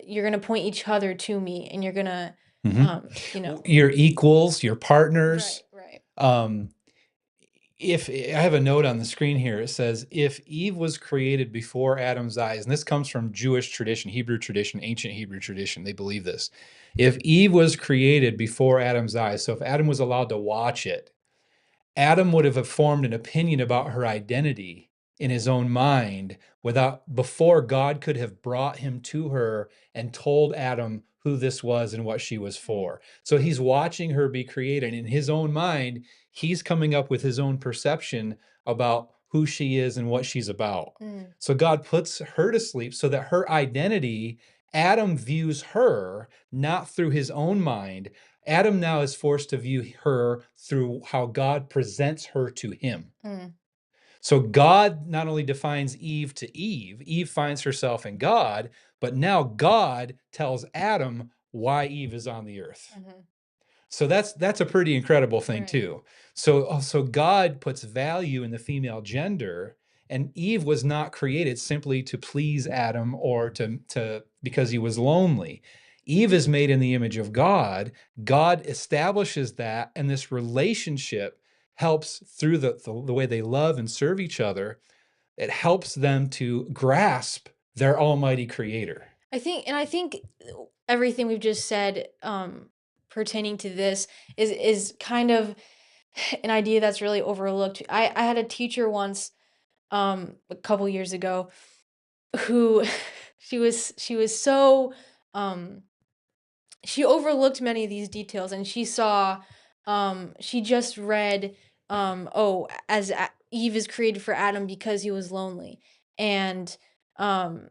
B: you're going to point each other to me, and you're going to
A: Mhm.
B: you know."
A: You're equals, you're partners.
B: Right, right.
A: Um, if I have a note on the screen here, it says, if Eve was created before Adam's eyes, and this comes from Jewish tradition, Hebrew tradition, ancient Hebrew tradition, they believe this. If Eve was created before Adam's eyes, so if Adam was allowed to watch it, Adam would have formed an opinion about her identity in his own mind without before God could have brought him to her and told Adam who this was and what she was
B: Mm,
A: for. So he's watching her be created. In his own mind, he's coming up with his own perception about who she is and what she's about.
B: mm,
A: So God puts her to sleep so that her identity, Adam views her not through his own mind. Adam now is forced to view her through how God presents her to him.
B: mm,
A: So God not only defines Eve to Eve, Eve finds herself in God, but now God tells Adam why Eve is on the earth.
B: mhm.
A: So that's a pretty incredible thing
B: Right.
A: too. So God puts value in the female gender, and Eve was not created simply to please Adam or to because he was lonely. Eve is made in the image of God. God establishes that, and this relationship helps through the way they love and serve each other. It helps them to grasp their almighty creator.
B: I think everything we've just said, pertaining to this, is kind of an idea that's really overlooked. I had a teacher once, a couple years ago, who she was so, um she overlooked many of these details, and she just read, oh, Eve is created for Adam because he was lonely, and um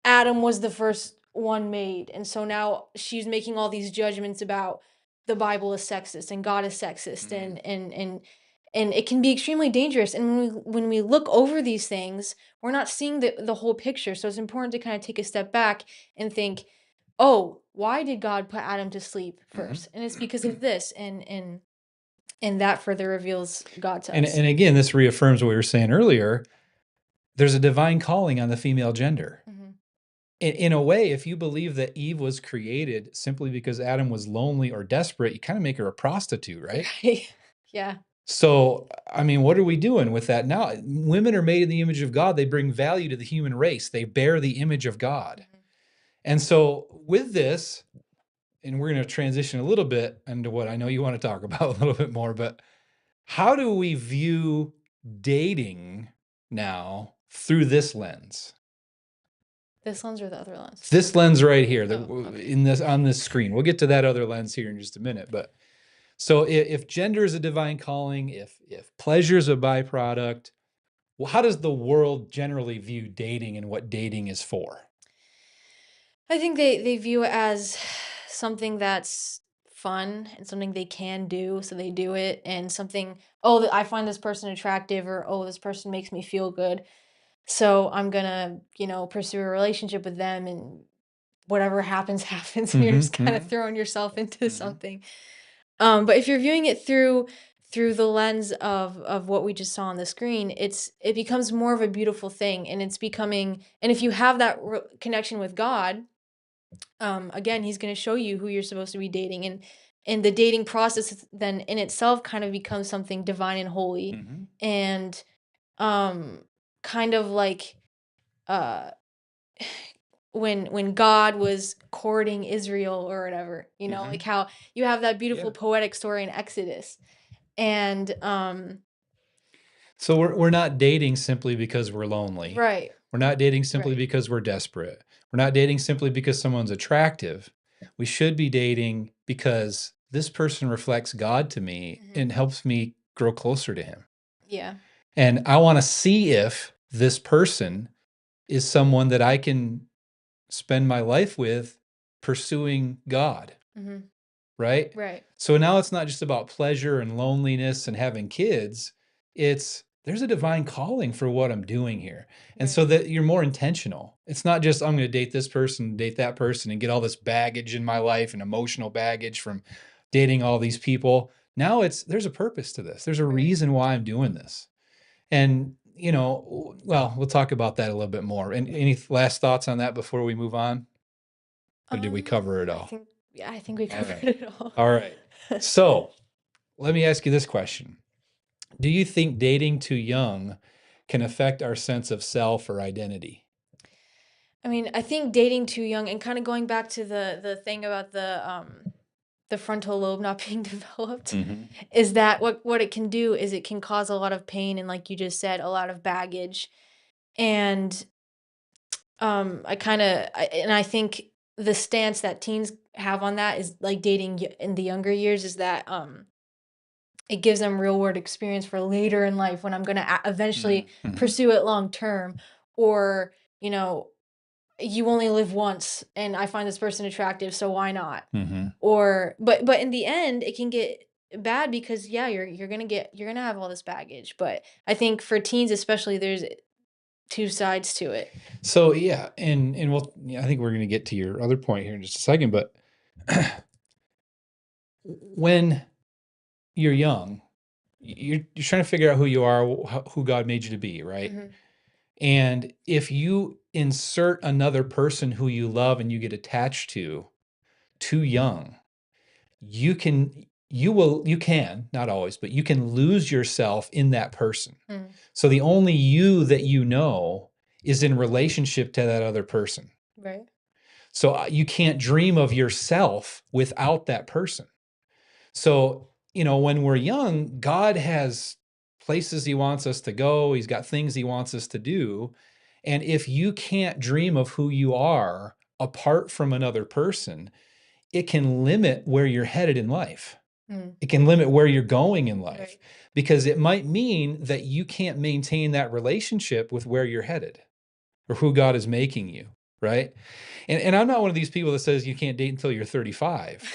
B: Adam was the first one made. And so now she's making all these judgments about the Bible is sexist and God is sexist,
A: Mhm.
B: and it can be extremely dangerous. And when we look over these things, we're not seeing the whole picture. So it's important to kind of take a step back and think, "Oh, why did God put Adam to sleep
A: Mhm.
B: first?" And it's because of this, and that further reveals God to us.
A: And again, this reaffirms what we were saying earlier. There's a divine calling on the female gender.
B: Mhm.
A: In a way, if you believe that Eve was created simply because Adam was lonely or desperate, you kind of make her a prostitute, right?
B: Right. Yeah.
A: So, I mean, what are we doing with that now? Women are made in the image of God. They bring value to the human race. They bear the image of God.
B: Mhm.
A: And so, with this, and we're going to transition a little bit into what I know you want to talk about a little bit more, but how do we view dating now through this lens?
B: This lens or the other lens?
A: This lens right here,
B: Oh, okay.
A: in this on this screen. We'll get to that other lens here in just a minute. But so if gender is a divine calling, if pleasure is a byproduct, well, how does the world generally view dating and what dating is for?
B: I think they view it as something that's fun and something they can do, so they do it, and something, "Oh, I find this person attractive," or, "Oh, this person makes me feel good, so I'm gonna, pursue a relationship with them, and whatever happens, happens," and you're
A: Hmm.
B: just kinda
A: Hmm.
B: throwing yourself into
A: Hmm.
B: something. But if you're viewing it through the lens of what we just saw on the screen, it becomes more of a beautiful thing, and it's becoming, and if you have that connection with God, again, he's going to show you who you're supposed to be dating, and the dating process then in itself kind of becomes something divine and holy,
A: Mhm.
B: and um kind of like uh when God was courting Israel or whatever, like
A: Mhm.
B: how you have that beautiful
A: Yeah.
B: poetic story in Exodus. And
A: So we're not dating simply because we're lonely.
B: right,
A: We're not dating simply
B: right.
A: because we're desperate. We're not dating simply because someone's attractive. We should be dating because this person reflects God to me
B: Hmm.
A: and helps me grow closer to him.
B: Yeah.
A: And I want to see if this person is someone that I can spend my life with pursuing God,
B: Hmm.
A: right?
B: Right.
A: So now it's not just about pleasure and loneliness and having kids. It's there's a divine calling for what I'm doing here. And
B: Right.
A: so that you're more intentional. It's not just I'm going to date this person, date that person, and get all this baggage in my life and emotional baggage from dating all these people. Now it's there's a purpose to this. There's a
B: Right.
A: reason why I'm doing this. And well, we'll talk about that a little bit more. And any last thoughts on that before we move on? Or did we cover it
B: I
A: all?
B: think, yeah, I think we
A: All
B: covered
A: right.
B: it all.
A: All right. So let me ask you this question. Do you think dating too young can affect our sense of self or identity?
B: I mean, I think dating too young and kind of going back to the thing about the frontal lobe not being developed,
A: Mhm.
B: is that what it can do is it can cause a lot of pain and, like you just said, a lot of baggage. And I think the stance that teens have on that is like dating in the younger years is that it gives them real world experience for later in life when I'm going to eventually
A: Mhm.
B: pursue it long term. Or, you know, you only live once and I find this person attractive, so why not?
A: Mhm.
B: Or but in the end it can get bad because yeah, you're going to have all this baggage. But I think for teens especially there's two sides to it.
A: So yeah, and we'll yeah, I think we're going to get to your other point here in just a second, but when you're young, you're trying to figure out who you are, who God made you to be, right?
B: Mhm.
A: And if you insert another person who you love and you get attached to too young, you can, not always, but you can lose yourself in that person.
B: Mm.
A: So the only you that you know is in relationship to that other person.
B: Right.
A: So you can't dream of yourself without that person. So, when we're young, God has places he wants us to go, he's got things he wants us to do. And if you can't dream of who you are apart from another person, it can limit where you're headed in life.
B: Mm.
A: It can limit where you're going in life
B: Right.
A: because it might mean that you can't maintain that relationship with where you're headed or who God is making you, right? And I'm not one of these people that says you can't date until you're 35.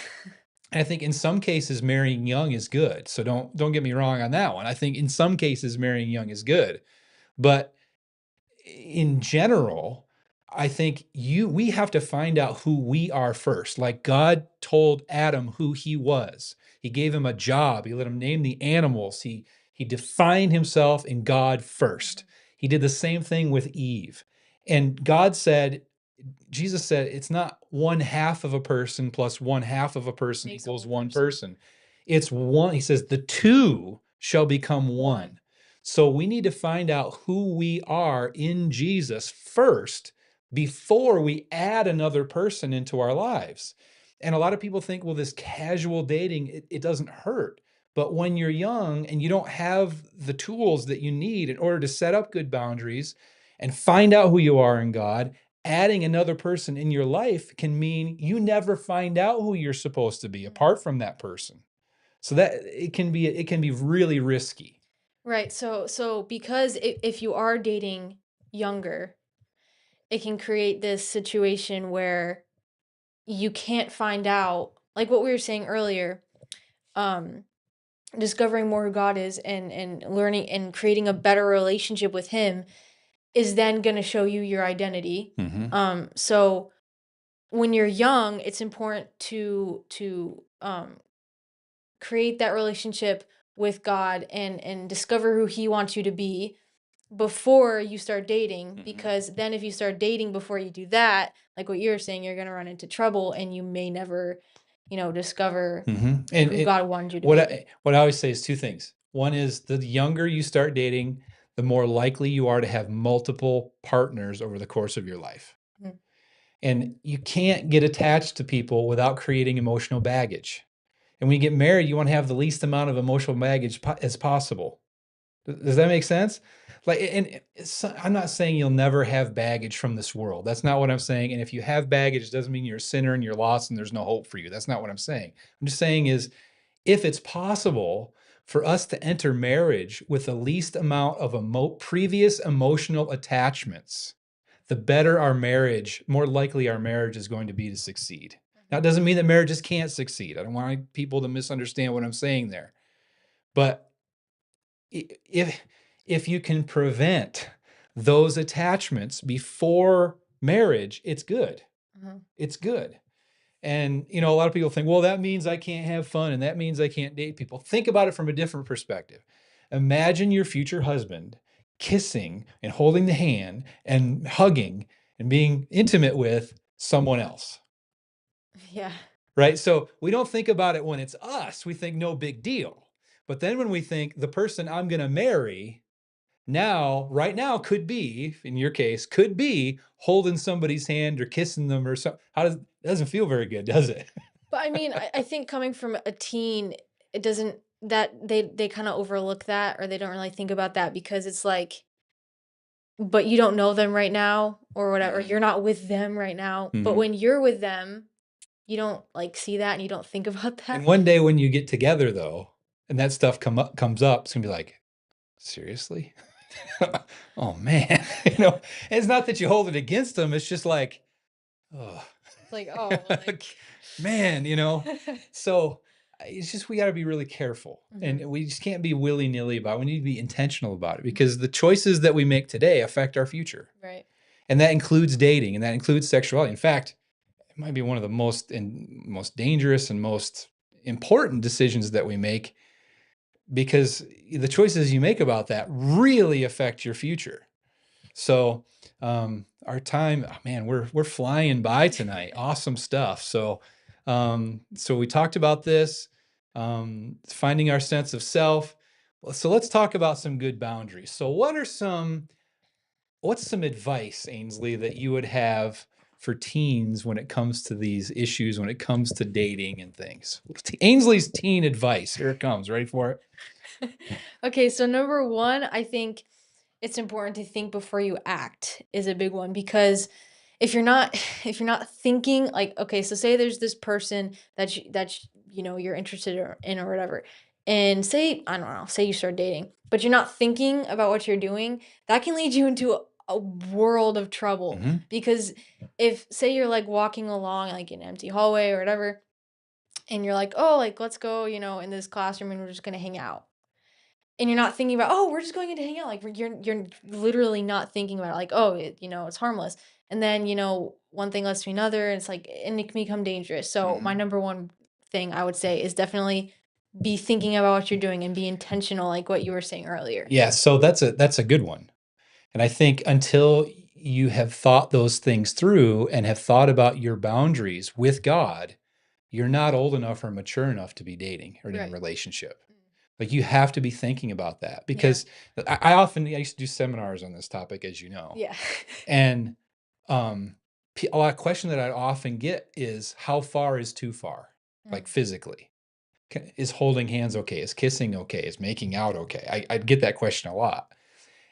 A: And I think in some cases marrying young is good. So don't get me wrong on that one. I think in some cases marrying young is good. But in general, I think we have to find out who we are first. Like God told Adam who he was. He gave him a job. He let him name the animals. He defined himself in God first.
B: Mhm.
A: He did the same thing with Eve. And God said, Jesus said, it's not one half of a person plus one half of a person
B: Makes a
A: equals
B: whole
A: one
B: person.
A: person. It's one. He says, the two shall become
B: One.
A: one. So we need to find out who we are in Jesus first before we add another person into our lives. And a lot of people think, well, this casual dating, it doesn't hurt. But when you're young and you don't have the tools that you need in order to set up good boundaries and find out who you are in God, adding another person in your life can mean you never find out who you're supposed to be
B: Mhm.
A: apart from that person. So that it can be really risky.
B: Right. So because if you are dating younger, it can create this situation where you can't find out, like what we were saying earlier, um discovering more who God is and learning and creating a better relationship with him is then going to show you your identity.
A: Mhm.
B: So when you're young, it's important to create that relationship with God and discover who he wants you to be before you start dating,
A: Mhm.
B: because then if you start dating before you do that, like what you're saying, you're going to run into trouble and you may never discover
A: And
B: who God wanted you to
A: what
B: be.
A: I always say is two things. One is the younger you start dating, the more likely you are to have multiple partners over the course of your life.
B: Mhm.
A: And you can't get attached to people without creating emotional baggage. And when you get married, you want to have the least amount of emotional baggage as possible. Does that make sense? Like, and I'm not saying you'll never have baggage from this world. That's not what I'm saying. And if you have baggage, it doesn't mean you're a sinner and you're lost and there's no hope for you. That's not what I'm saying. I'm just saying is if it's possible for us to enter marriage with the least amount of previous emotional attachments, the better our marriage, more likely our marriage is going to be to succeed. Now, it doesn't mean that marriages can't succeed. I don't want people to misunderstand what I'm saying there. But if if you can prevent those attachments before marriage, it's good.
B: Mhm.
A: It's good. And a lot of people think, well, that means I can't have fun and that means I can't date people. Think about it from a different perspective. Imagine your future husband kissing and holding the hand and hugging and being intimate with someone else.
B: Yeah.
A: Right? So we don't think about it when it's us. We think no big deal. But then when we think the person I'm going to marry right now could be, in your case, could be holding somebody's hand or kissing them or something. It doesn't feel very good, does it?
B: But I mean, I think coming from a teen, it doesn't that they kind of overlook that, or they don't really think about that because it's like, but you don't know them right now or whatever.
A: Mhm.
B: You're not with them right now. But
A: Mhm.
B: when you're with them, you don't like see that and you don't think about
A: And
B: that.
A: one day when you get together though, and that stuff comes up, it's gonna be like, seriously? Oh man. It's not that you hold it against them, it's just like, oh.
B: It's like, oh, like
A: Man, so it's just we got to be really careful and
B: Mhm.
A: we just can't be willy-nilly about it. We need to be intentional about it because the choices that we make today affect our future.
B: Right.
A: And that includes dating and that includes sexuality. In fact, it might be one of the most dangerous and most important decisions that we make because the choices you make about that really affect your future. So, our time, oh man, we're flying by tonight. Awesome stuff. So we talked about this, finding our sense of self. So let's talk about some good boundaries. So what's some advice, Ainsley, that you would have for teens when it comes to these issues, when it comes to dating and things? Ainsley's teen advice. Here it comes. Ready for it?
B: Okay, so number one, I think it's important to think before you act is a big one because if you're not if you're not thinking like okay, so say there's this person you're interested in or whatever. And say, I don't know, say you start dating, but you're not thinking about what you're doing, that can lead you into a world of trouble
A: Hmm.
B: because if say you're like walking along like in an empty hallway or whatever and you're like, "Oh, like let's go, in this classroom and we're just going to hang out." And you're not thinking about, "Oh, we're just going in to hang out." Like, you're literally not thinking about it, like, "Oh, it's harmless." And then, one thing leads to another, and it's like and it can become dangerous. So, my
A: Hmm.
B: number one thing I would say is definitely be thinking about what you're doing and be intentional, like what you were saying earlier.
A: Yeah, so that's a good one. And I think until you have thought those things through and have thought about your boundaries with God, you're not old enough or mature enough to be dating or in a
B: Right.
A: relationship. Like you have to be thinking about that
B: Yeah.
A: because I used to do seminars on this topic, as you know,
B: Yeah.
A: and um, a lot of question that I often get is how far is too far, like
B: Mm.
A: physically. Is holding hands okay? Is kissing okay? Is making out okay? I'd get that question a lot.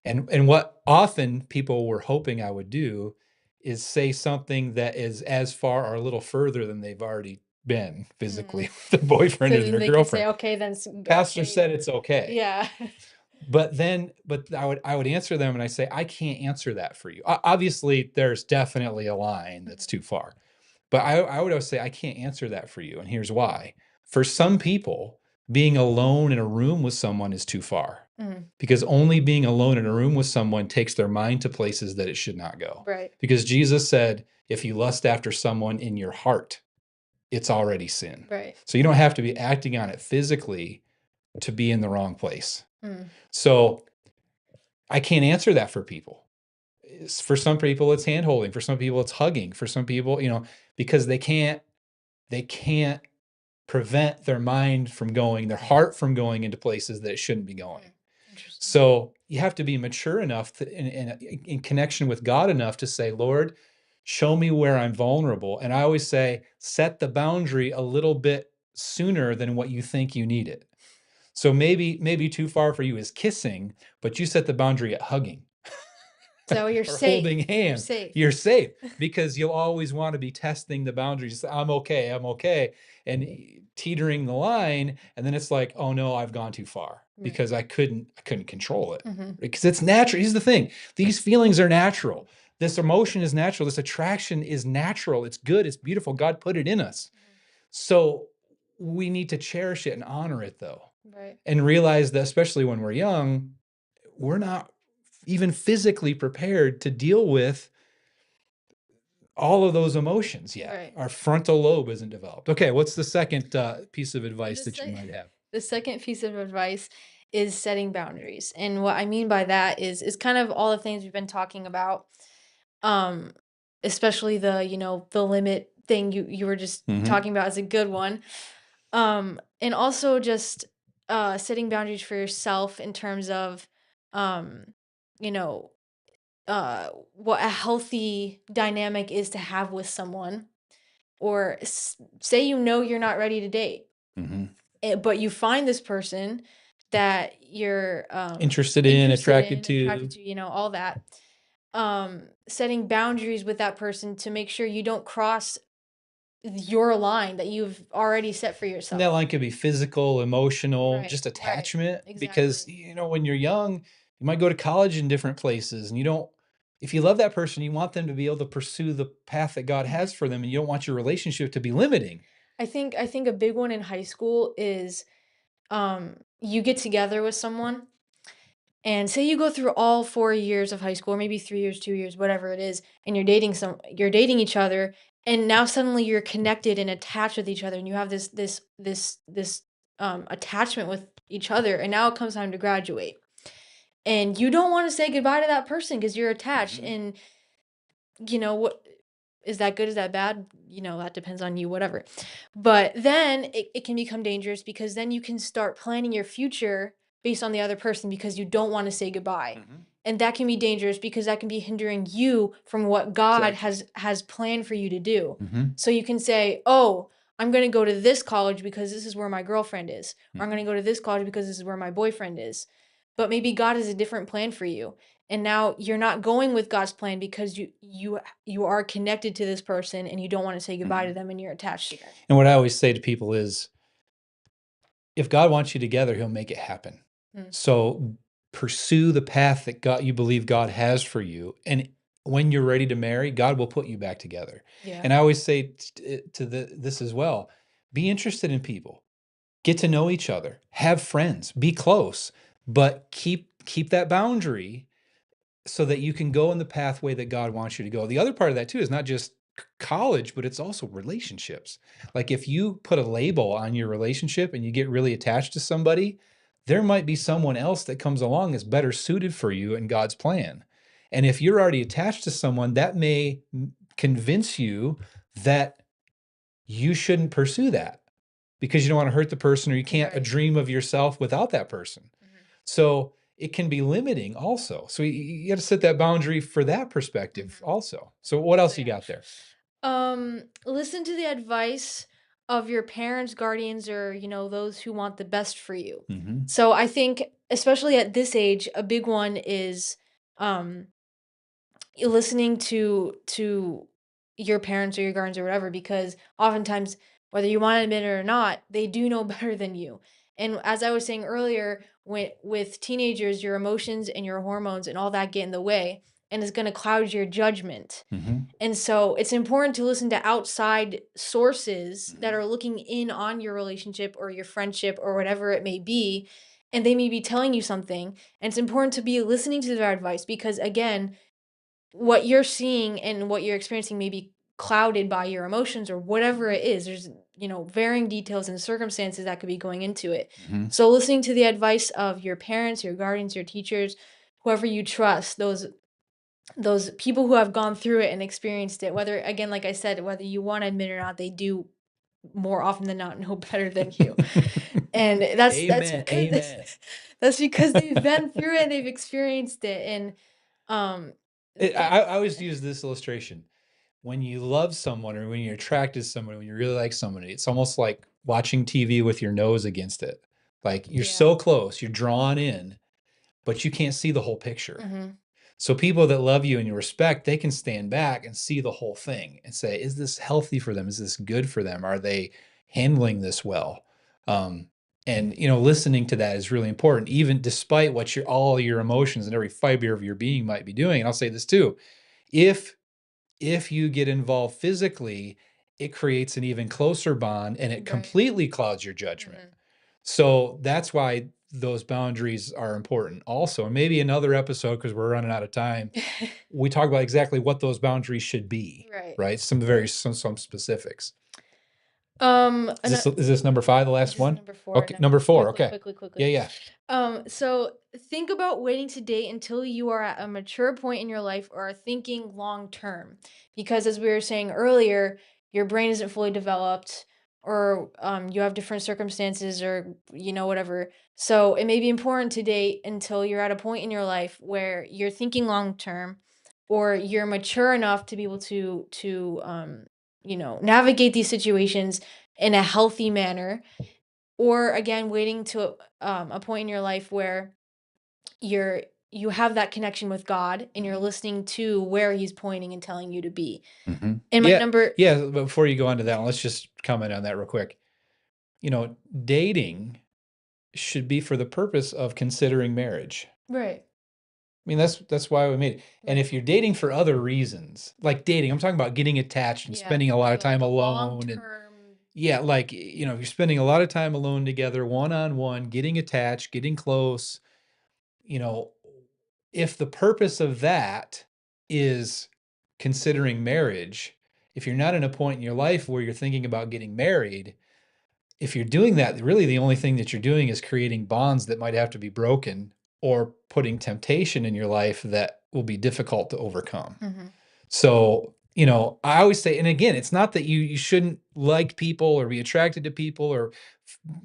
A: And what often people were hoping I would do is say something that is as far or a little further than they've already been physically
B: Mm.
A: with their boyfriend
B: So
A: or
B: then
A: their
B: they can say,
A: girlfriend.
B: "Okay, then
A: Pastor
B: okay."
A: said it's okay.
B: Yeah.
A: But I would answer them and I say, I can't answer that for you. Obviously, there's definitely a line that's
B: Mhm.
A: too far. But I would always say, I can't answer that for you. And here's why. For some people, being alone in a room with someone is too far
B: Mhm.
A: because only being alone in a room with someone takes their mind to places that it should not go.
B: Right.
A: Because Jesus said, if you lust after someone in your heart, it's already sin.
B: Right.
A: So you don't have to be acting on it physically to be in the wrong place.
B: Mm.
A: So I can't answer that for people. For some people, it's hand holding. For some people, it's hugging. For some people, because they can't prevent their mind from going, their heart from going into places that it shouldn't be going.
B: Interesting.
A: So you have to be mature enough in connection with God enough to say, Lord, show me where I'm vulnerable. And I always say, set the boundary a little bit sooner than what you think you need it. So maybe too far for you is kissing, but you set the boundary at hugging.
B: So you're
A: Or
B: safe.
A: holding
B: You're
A: hands,
B: safe.
A: you're safe because you'll always want to be testing the boundaries. I'm okay, and teetering the line, and then it's like, oh no, I've gone too far
B: Right.
A: because I couldn't control it
B: Mhm.
A: because it's natural. Here's the thing: these feelings are natural. This emotion is natural. This attraction is natural. It's good. It's beautiful. God put it in us. So we need to cherish it and honor it, though,
B: Right.
A: and realize that, especially when we're young, we're not even physically prepared to deal with all of those emotions yet.
B: Right.
A: Our frontal lobe isn't developed. Okay, what's the second piece of advice
B: The
A: that you
B: se
A: might have?
B: the second piece of advice is setting boundaries, and what I mean by that is kind of all the things we've been talking about, um, especially the limit thing you were just
A: Mhm.
B: talking about is a good one, and also just, setting boundaries for yourself in terms of, um, you know, what a healthy dynamic is to have with someone, or say you're not ready to date,
A: Mhm.
B: but you find this person that you're
A: Interested in,
B: interested
A: attracted
B: in, attracted
A: to.
B: to, all that. Setting boundaries with that person to make sure you don't cross your line that you've already set for
A: And that
B: yourself.
A: line could be physical, emotional,
B: Right,
A: just
B: right,
A: attachment. Because,
B: exactly.
A: when you're young, you might go to college in different places and you don't, if you love that person, you want them to be able to pursue the path that God has
B: Mhm.
A: for them and you don't want your relationship to be limiting.
B: I think a big one in high school is you get together with someone. And say you go through all 4 years of high school, or maybe 3 years, 2 years, whatever it is, and you're dating each other, and now suddenly you're connected and attached with each other, and you have this attachment with each other, and now it comes time to graduate. And you don't wanna say goodbye to that person because 'cause you're attached,
A: Mhm.
B: and what is that good? Is that bad? That depends on you, whatever. But then it can become dangerous because then you can start planning your future based on the other person because you don't want to say goodbye.
A: Mhm.
B: And that can be dangerous because that can be hindering you from what God
A: Exactly.
B: has planned for you to do.
A: Mhm.
B: So you can say, "Oh, I'm going to go to this college because this is where my girlfriend is. Or I'm going
A: Mhm.
B: to go to this college because this is where my boyfriend is." But maybe God has a different plan for you. And now you're not going with God's plan because you are connected to this person and you don't want to say goodbye to
A: Mhm.
B: them and you're attached to them.
A: And what I always say to people is, if God wants you together, he'll make it happen.
B: Mm,
A: So pursue the path that you believe God has for you. And when you're ready to marry, God will put you back together.
B: yeah.
A: And I always say this as well: be interested in people, get to know each other, have friends, be close, but keep that boundary so that you can go in the pathway that God wants you to go. The other part of that too is not just college, but it's also relationships. Like if you put a label on your relationship and you get really attached to somebody, there might be someone else that comes along that's better suited for you in God's plan. And if you're already attached to someone, that may convince you that you shouldn't pursue that because you don't want to hurt the person or you can't
B: Right.
A: dream of yourself without that person.
B: Mhm.
A: So it can be limiting also. So you got to set that boundary for that perspective
B: Mhm.
A: also. So what
B: So
A: else you
B: yeah.
A: got there?
B: Listen to the advice of your parents, guardians, or those who want the best for you.
A: Hmm.
B: So I think, especially at this age, a big one is um listening to your parents or your guardians or whatever, because oftentimes, whether you want to admit it or not, they do know better than you. And as I was saying earlier, with teenagers, your emotions and your hormones and all that get in the way, and it's going to cloud your judgment.
A: Hmm.
B: And so it's important to listen to outside sources that
A: Hmm.
B: are looking in on your relationship or your friendship or whatever it may be, and they may be telling you something. And it's important to be listening to their advice because, again, what you're seeing and what you're experiencing may be clouded by your emotions or whatever it is. There's, varying details and circumstances that could be going into it.
A: Hmm.
B: So listening to the advice of your parents, your guardians, your teachers, whoever you trust, those people who have gone through it and experienced it, whether, again, like I said, whether you want to admit it or not, they do more often than not know better than you. And that's
A: Amen.
B: because
A: Amen.
B: that's because they've been through it, they've experienced it, and um
A: I always use this illustration. When you love someone or when you're attracted to someone, when you really like somebody, it's almost like watching TV with your nose against it. Like you're
B: yeah.
A: so close, you're drawn in, but you can't see the whole picture.
B: Mhm.
A: So people that love you and you respect, they can stand back and see the whole thing and say, is this healthy for them? Is this good for them? Are they handling this well? Um, and listening to that is really important, even despite what all your emotions and every fiber of your being might be doing. And I'll say this too: if you get involved physically, it creates an even closer bond and it
B: Right.
A: completely clouds your judgment.
B: Mhm.
A: So that's why those boundaries are important also. And maybe another episode, because we're running out of time, we talk about exactly what those boundaries should be,
B: Right.
A: right? Some specifics.
B: And
A: Is this number 5, the last
B: this is
A: one?
B: number 4
A: Okay,
B: now.
A: number 4.
B: Quickly,
A: Okay.
B: quickly, quickly.
A: Yeah, yeah.
B: So think about waiting to date until you are at a mature point in your life or are thinking long term. Because as we were saying earlier, your brain isn't fully developed or you have different circumstances or whatever. So it may be important to date until you're at a point in your life where you're thinking long term or you're mature enough to be able to navigate these situations in a healthy manner, or again waiting to a point in your life where you're you have that connection with God and you're
A: Mhm.
B: listening to where he's pointing and telling you to be.
A: Mhm.
B: And my
A: Yeah,
B: number
A: yeah, but before you go on to that one, let's just comment on that real quick. Dating should be for the purpose of considering marriage.
B: right,
A: I mean, that's why we made it. And
B: right.
A: if you're dating for other reasons, like dating, I'm talking about getting attached and
B: Yeah,
A: spending a lot of
B: for like
A: time
B: a long
A: alone. And
B: term.
A: yeah, like, if you're spending a lot of time alone together, one on one, getting attached, getting close, you know, if the purpose of that is considering marriage, if you're not in a point in your life where you're thinking about getting married, if you're doing that, really the only thing that you're doing is creating bonds that might have to be broken or putting temptation in your life that will be difficult to overcome.
B: Mhm.
A: So, I always say, and again, it's not that you shouldn't like people or be attracted to people or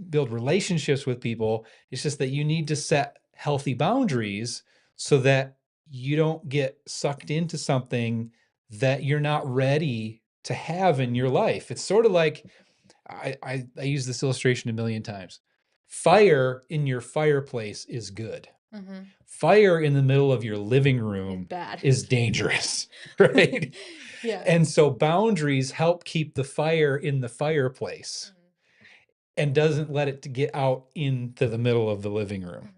A: build relationships with people. It's just that you need to set healthy boundaries so that you don't get sucked into something that you're not ready to have in your life. It's sort of like I use this illustration a million times. Fire in your fireplace is good.
B: Mhm.
A: Fire in the middle of your living
B: Is
A: room
B: bad.
A: is dangerous, right?
B: Yeah.
A: And so boundaries help keep the fire in the fireplace
B: Mhm.
A: and doesn't let it to get out into the middle of the living room.
B: Mhm.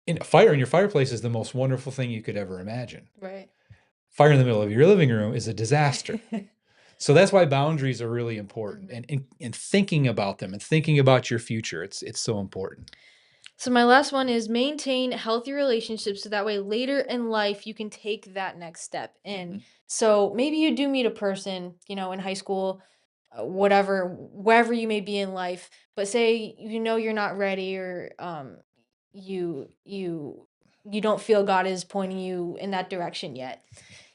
A: And fire in your fireplace is the most wonderful thing you could ever imagine.
B: Right.
A: Fire in the middle of your living room is a disaster. So that's why boundaries are really important,
B: Mhm.
A: and thinking about them and thinking about your future. It's so important.
B: So my last one is maintain healthy relationships so that way later in life you can take that next step. And
A: Mhm.
B: so maybe you do meet a person, in high school, whatever, wherever you may be in life, but say you're not ready or you you you don't feel God is pointing you in that direction yet.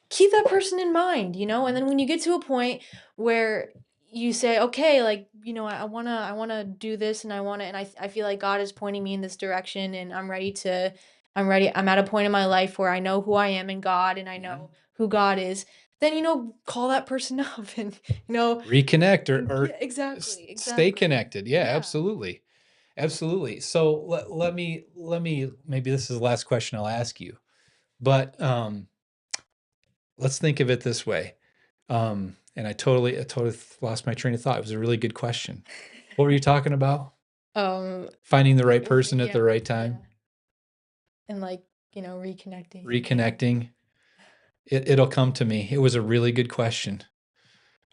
B: Keep that person in mind, and then when you get to a point where you say, okay, like, I wanna do this and I feel like God is pointing me in this direction and I'm at a point in my life where I know who I am in God and I
A: Yeah.
B: know who God is, then call that person up and
A: Reconnect
B: yeah,
A: or
B: exactly,
A: stay
B: exactly.
A: connected. Yeah,
B: Yeah.
A: absolutely. Absolutely. So let me maybe this is the last question I'll ask you. But let's think of it this way. And I totally lost my train of thought. It was a really good question. What were you talking about?
B: um
A: Finding the right person at the
B: yeah,
A: right
B: yeah.
A: time,
B: And like, reconnecting and
A: reconnecting. It'll come to me. It was a really good question.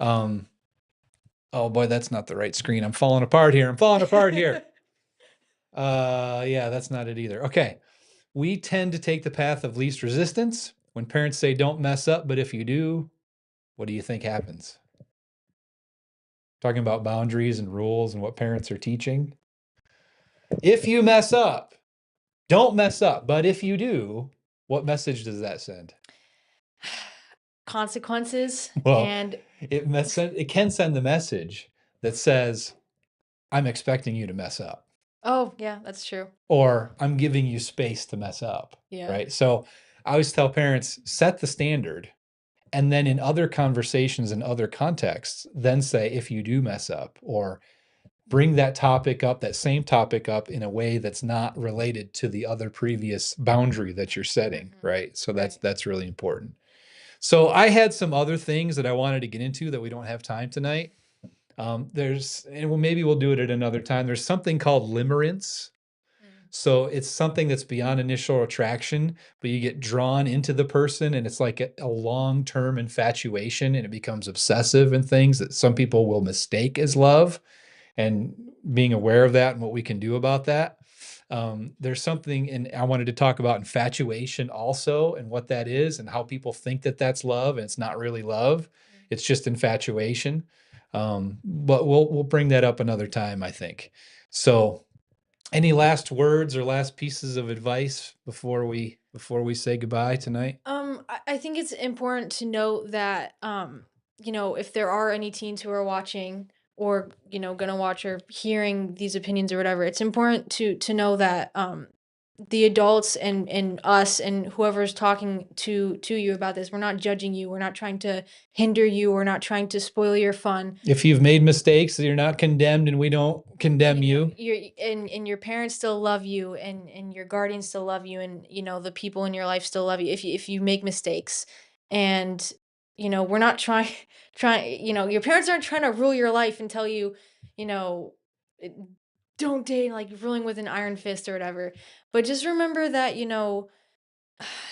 A: Um, oh boy, that's not the right screen. I'm falling apart here. I'm falling apart here. Yeah, that's not it either. Okay. We tend to take the path of least resistance. When parents say don't mess up, but if you do, what do you think happens? Talking about boundaries and rules and what parents are teaching. If you mess up, don't mess up, but if you do, what message does that send?
B: consequences
A: Well,
B: and
A: it can send the message that says, I'm expecting you to mess up,
B: Oh, yeah, that's true.
A: or I'm giving you space to mess up,
B: Yeah.
A: right? So I always tell parents, set the standard. And then in other conversations and other contexts, then say, if you do mess up, or bring that topic up, that same topic up in a way that's not related to the other previous boundary that you're setting,
B: Mhm.
A: right? So
B: Right.
A: that's really important. So I had some other things that I wanted to get into that we don't have time tonight. Maybe we'll do it at another time. There's something called limerence.
B: Mm.
A: So it's something that's beyond initial attraction, but you get drawn into the person, and it's like a long-term infatuation, and it becomes obsessive and things that some people will mistake as love, and being aware of that and what we can do about that. There's something, and I wanted to talk about infatuation also, and what that is, and how people think that that's love, and it's not really love.
B: Mm.
A: It's just infatuation. But we'll bring that up another time, I think. So, any last words or last pieces of advice before we say goodbye tonight?
B: I think it's important to note that, if there are any teens who are watching or, gonna watch or hearing these opinions or whatever, it's important to know that, the adults and us and whoever's talking to you about this, we're not judging you. We're not trying to hinder you. We're not trying to spoil your fun.
A: If you've made mistakes, you're not condemned, and we don't condemn you.
B: And your parents still love you, and your guardians still love you, and the people in your life still love you if you make mistakes. And we're not trying, your parents aren't trying to rule your life and tell you, you know it- don't date, like ruling with an iron fist or whatever. But just remember that,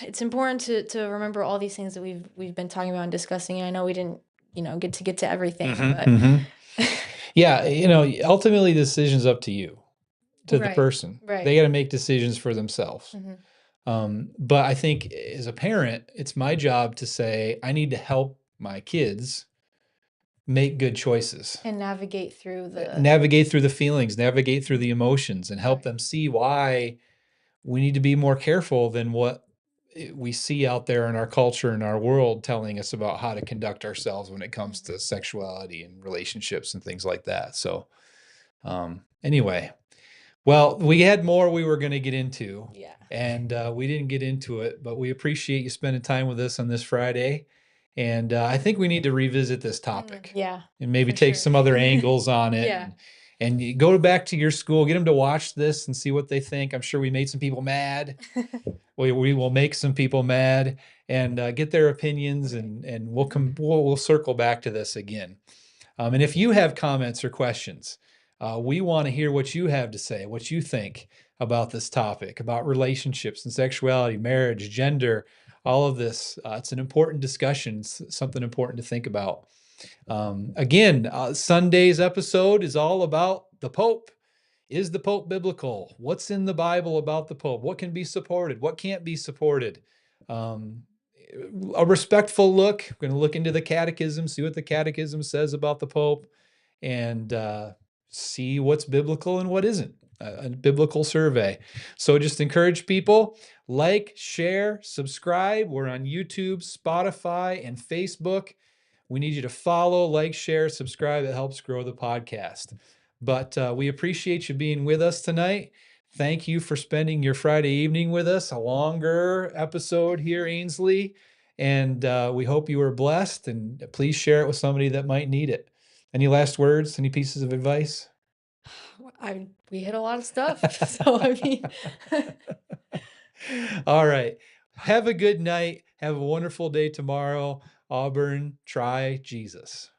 B: it's important to remember all these things that we've been talking about and discussing. And I know we didn't, get to everything, but
A: Yeah, ultimately the decision's up to you, to the
B: right,
A: person.
B: right.
A: They got to make decisions for themselves.
B: Hmm.
A: But I think as a parent, it's my job to say, I need to help my kids make good choices,
B: And navigate through the
A: navigate through the feelings, navigate through the emotions, and help
B: right.
A: them see why we need to be more careful than what we see out there in our culture and our world telling us about how to conduct ourselves when it comes
B: Mhm.
A: to sexuality and relationships and things like that. So, anyway, well, we had more we were going to get into,
B: Yeah.
A: and we didn't get into it, but we appreciate you spending time with us on this Friday. And I think we need to revisit this topic
B: Yeah,
A: and maybe
B: for
A: take
B: sure.
A: some other angles on it.
B: Yeah.
A: And you go back to your school, get them to watch this and see what they think. I'm sure we made some people mad. We will make some people mad, and get their opinions,
B: Right.
A: and we'll circle back to this again. And if you have comments or questions, we want to hear what you have to say, what you think about this topic, about relationships and sexuality, marriage, gender, all of this. It's an important discussion, something important to think about. Again, Sunday's episode is all about the Pope. Is the Pope biblical? What's in the Bible about the Pope? What can be supported? What can't be supported? Um, a respectful look. We're going to look into the catechism, see what the catechism says about the Pope, and see what's biblical and what isn't. A biblical survey. So just encourage people, like, share, subscribe. We're on YouTube, Spotify, and Facebook. We need you to follow, like, share, subscribe. It helps grow the podcast. But we appreciate you being with us tonight. Thank you for spending your Friday evening with us, a longer episode here, Ainsly. And we hope you were blessed, and please share it with somebody that might need it. Any last words? Any pieces of advice?
B: We hit a lot of stuff. So I mean,
A: All right. Have a good night. Have a wonderful day tomorrow. Auburn, try Jesus.